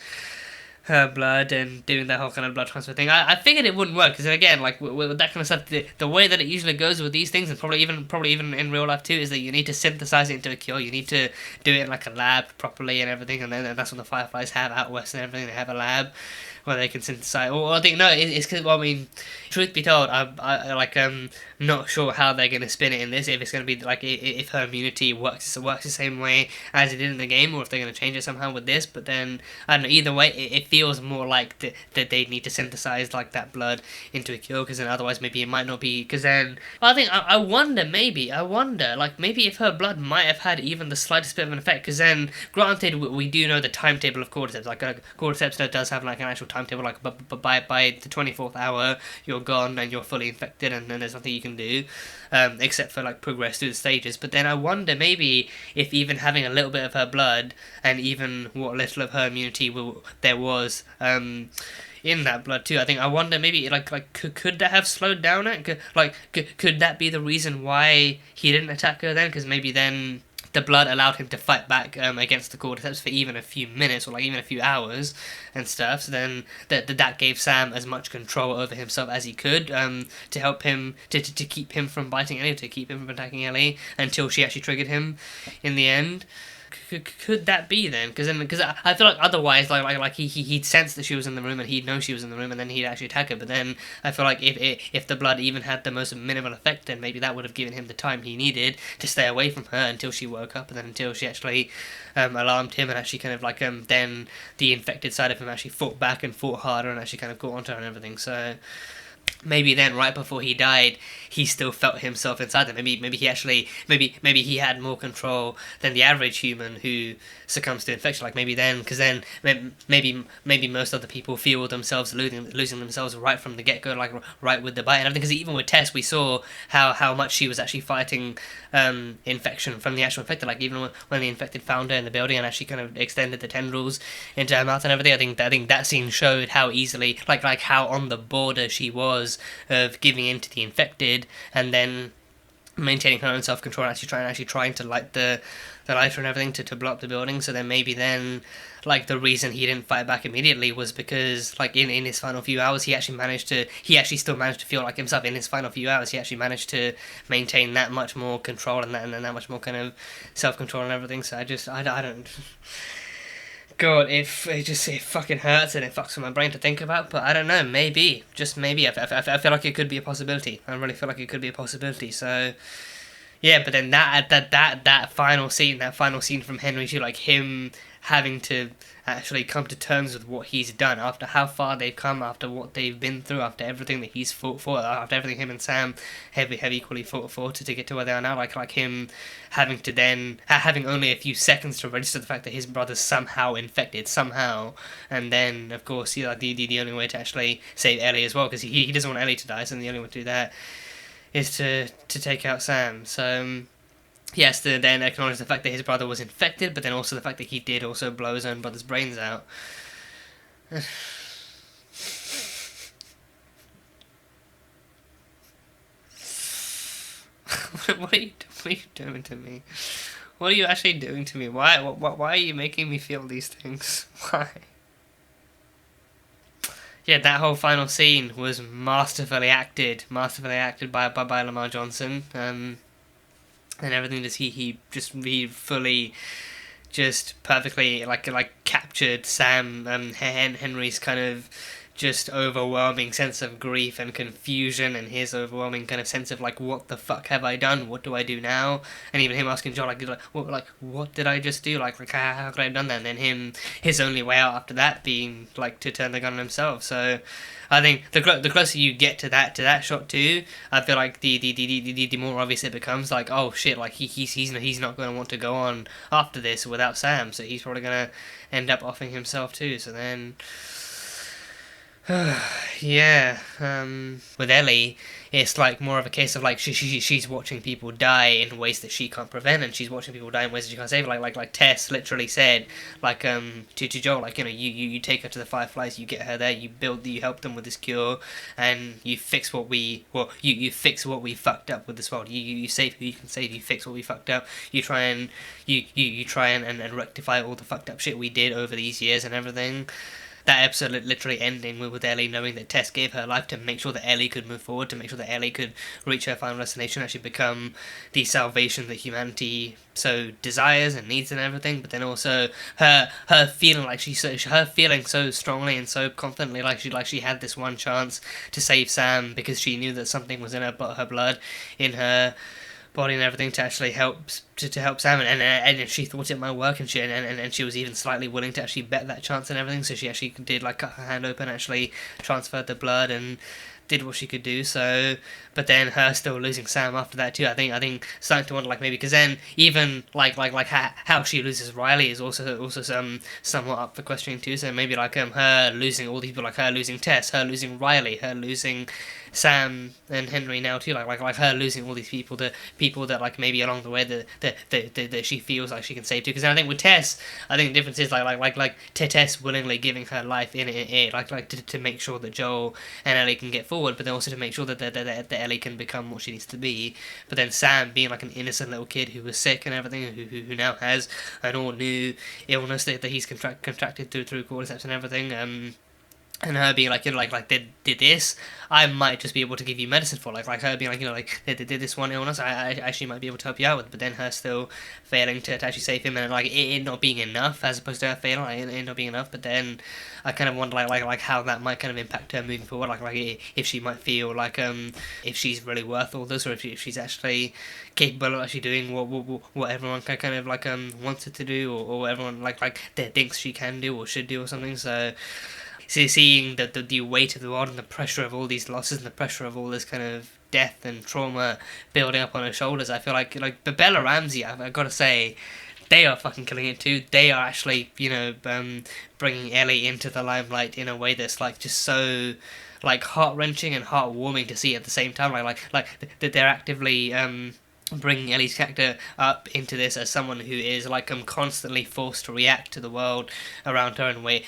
her blood and doing that whole kind of blood transfer thing. I figured it wouldn't work, because again, like with that kind of stuff, the way that it usually goes with these things, and probably even in real life too, is that you need to synthesize it into a cure. You need to do it in like a lab properly and everything, and then that's what the Fireflies have out west and everything. They have a lab where they can synthesize. Or I think no, it's because, well, I mean, truth be told, I'm not sure how they're gonna spin it in this. If it's gonna be like if her immunity works the same way as it did in the game, or if they're gonna change it somehow with this. But then I don't know. Either way, it feels more like that they need to synthesize like that blood into a cure, because then otherwise maybe it might not be. Because then I think I wonder like maybe if her blood might have had even the slightest bit of an effect. Because then granted we do know the timetable of cordyceps. Like cordyceps does have like an actual timetable. Like but by the 24th hour you're gone and you're fully infected, and then there's nothing you can do except for like progress through the stages. But then I wonder maybe if even having a little bit of her blood and even what little of her immunity there was in that blood too, I wonder maybe like could that have slowed down it? Could that be the reason why he didn't attack her then? Because maybe then the blood allowed him to fight back against the cordyceps for even a few minutes or like even a few hours and stuff. So then that gave Sam as much control over himself as he could to help him to keep him from biting Ellie, to keep him from attacking Ellie until she actually triggered him in the end. Could that be then? Because I feel like otherwise, like he'd sense that she was in the room and he'd know she was in the room, and then he'd actually attack her. But then I feel like if the blood even had the most minimal effect, then maybe that would have given him the time he needed to stay away from her until she woke up, and then until she actually alarmed him, and actually kind of like then the infected side of him actually fought back and fought harder and actually kind of caught onto her and everything. So maybe then, right before he died, he still felt himself inside them. Maybe he actually, maybe he had more control than the average human who succumbs to infection. Like maybe then, because then maybe most other people feel themselves losing themselves right from the get go, like right with the bite and everything. Because even with Tess, we saw how much she was actually fighting infection from the actual infected. Like even when the infected found her in the building and actually kind of extended the tendrils into her mouth and everything. I think that scene showed how easily, like how on the border she was of giving in to the infected and then maintaining her own self-control and actually trying to light the lighter and everything to blow up the building. So then maybe then like the reason he didn't fight back immediately was because like in his final few hours he actually still managed to feel like himself. In his final few hours he actually managed to maintain that much more control and that much more kind of self-control and everything. So I don't God, it fucking hurts and it fucks with my brain to think about, but I don't know, maybe, just maybe, I feel like it could be a possibility. I really feel like it could be a possibility, so... Yeah, but then that final scene from Henry too, like him having to actually come to terms with what he's done, after how far they've come, after what they've been through, after everything that he's fought for, after everything him and Sam have equally fought for to get to where they are now, like him having to then, having only a few seconds to register the fact that his brother's somehow infected, somehow, and then, of course, the only way to actually save Ellie as well, because he doesn't want Ellie to die, so the only way to do that is to take out Sam, so... Yes, to then acknowledge the fact that his brother was infected, but then also the fact that he did also blow his own brother's brains out. What are you doing to me? What are you actually doing to me? Why are you making me feel these things? Why? Yeah, that whole final scene was masterfully acted by Lamar Johnson. And everything that he fully, just perfectly like captured Sam Henry's kind of just overwhelming sense of grief and confusion, and his overwhelming kind of sense of like, what the fuck have I done? What do I do now? And even him asking John what did I just do? Like how could I have done that? And then his only way out after that being like to turn the gun on himself. So I think the closer you get to that shot too, I feel like the more obvious it becomes. Like, oh shit, like he's not going to want to go on after this without Sam, so he's probably going to end up offing himself too. So then. Yeah, with Ellie, it's like more of a case of like she's watching people die in ways that she can't prevent, and she's watching people die in ways that she can't save. Like Tess literally said, like to Joel, like, you know, you take her to the Fireflies, you get her there, you help them with this cure, and you fix you fix what we fucked up with this world. You save who you can save, you fix what we fucked up. You try and you try and rectify all the fucked up shit we did over these years and everything. That episode literally ending with Ellie knowing that Tess gave her life to make sure that Ellie could move forward, to make sure that Ellie could reach her final destination, actually become the salvation that humanity so desires and needs and everything. But then also her feeling like her feeling so strongly and so confidently like she had this one chance to save Sam, because she knew that something was in her blood, in her body and everything, to actually help Sam, and she thought it might work, and she was even slightly willing to actually bet that chance and everything. So she actually did like cut her hand open, actually transferred the blood and did what she could do. So, but then her still losing Sam after that too, I think starting to wonder, like, maybe because then even like how she loses Riley is also somewhat up for questioning too. So maybe like her losing all these people, like her losing Tess, her losing Riley, her losing Sam and Henry now too, like her losing all these people that like maybe along the way that she feels like she can save too. Because I think with Tess, I think the difference is like Tess willingly giving her life in it like to make sure that Joel and Ellie can get forward, but then also to make sure that Ellie can become what she needs to be. But then Sam being like an innocent little kid who was sick and everything, who now has an all new illness that he's contracted through cordyceps and everything. And her being like, you know, like did this, I might just be able to give you medicine for. Like her being like, you know, like they did this one illness, I actually might be able to help you out with. But then her still failing to actually save him, and like it not being enough, as opposed to her failing, like it not being enough. But then I kind of wonder like how that might kind of impact her moving forward. Like if she might feel like if she's really worth all this, or if she's actually capable of actually doing what everyone kind of like wants her to do, or everyone like thinks she can do or should do or something. So seeing the weight of the world and the pressure of all these losses and the pressure of all this kind of death and trauma building up on her shoulders, I feel like but Bella Ramsey, I've got to say, they are fucking killing it too. They are actually, you know, bringing Ellie into the limelight in a way that's like just so like heart-wrenching and heartwarming to see at the same time. Like they're actively bringing Ellie's character up into this as someone who is like constantly forced to react to the world around her in ways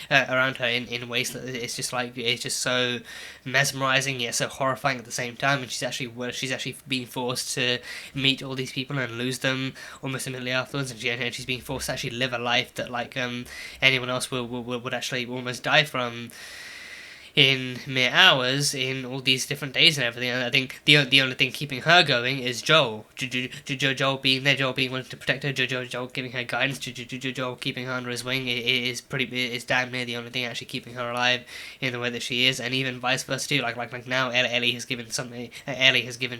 that it's just so mesmerizing yet so horrifying at the same time. And she's actually being forced to meet all these people and lose them almost immediately afterwards, and she's being forced to actually live a life that like anyone else would actually almost die from. in mere hours in all these different days and everything. And I think the only thing keeping her going is Joel. Joel being there, Joel being willing to protect her, Joel giving her guidance, Joel keeping her under his wing is damn near the only thing actually keeping her alive in the way that she is. And even vice versa too. Like now Ellie has given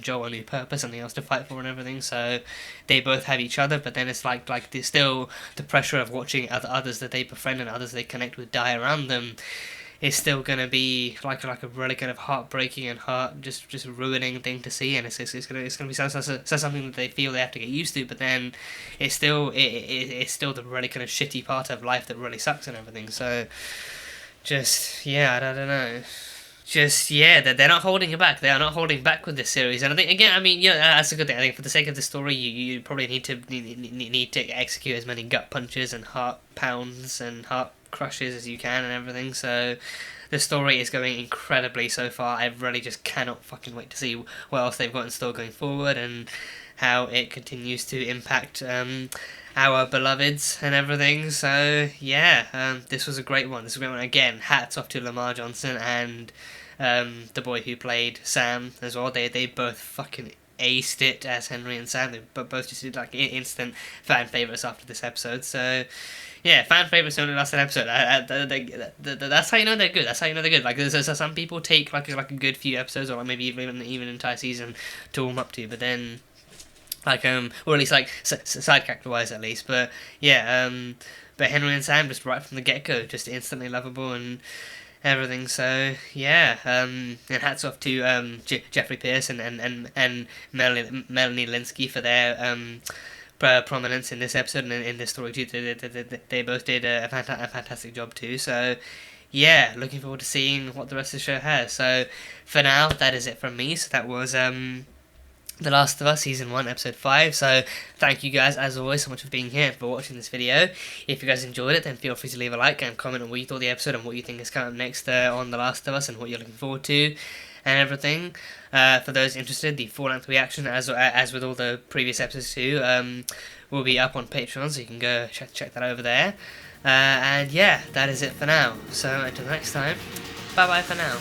Joel a new purpose, something else to fight for and everything. So they both have each other, but then it's like there's still the pressure of watching others that they befriend and others they connect with die around them. Is still gonna be like a really kind of heartbreaking and just ruining thing to see, and it's gonna be something that they feel they have to get used to, but then it's still the really kind of shitty part of life that really sucks and everything. So just I don't know. Just they're not holding it back. They are not holding back with this series, and I think again, I mean, that's a good thing. I think for the sake of the story, you probably need to execute as many gut punches and heart pounds and heart crushes as you can and everything. So the story is going incredibly so far. I really just cannot fucking wait to see what else they've got in store going forward and how it continues to impact our beloveds and everything. So this was a great one. This was a great one. Again, hats off to Lamar Johnson and the boy who played Sam as well. They both fucking aced it as Henry and Sam. They both just did like instant fan favourites after this episode. So fan favourites only last an episode. That's how you know they're good. That's how you know they're good. Like there's some people take like a good few episodes or like maybe even an entire season to warm up to, but then or at least like side character wise at least. But but Henry and Sam just right from the get go, just instantly lovable and everything. So and hats off to Jeffrey Pierce and Melanie Linsky for their prominence in this episode and in this story too. They both did a fantastic job too. So looking forward to seeing what the rest of the show has. So for now, that is it from me. So that was The Last of Us Season 1 Episode 5. So thank you guys as always so much for being here and for watching this video. If you guys enjoyed it, then feel free to leave a like and comment on what you thought of the episode and what you think is coming up next on The Last of Us and what you're looking forward to and everything. For those interested, the full-length reaction, as with all the previous episodes too, will be up on Patreon, so you can go check that over there. And that is it for now. So until next time, bye bye for now.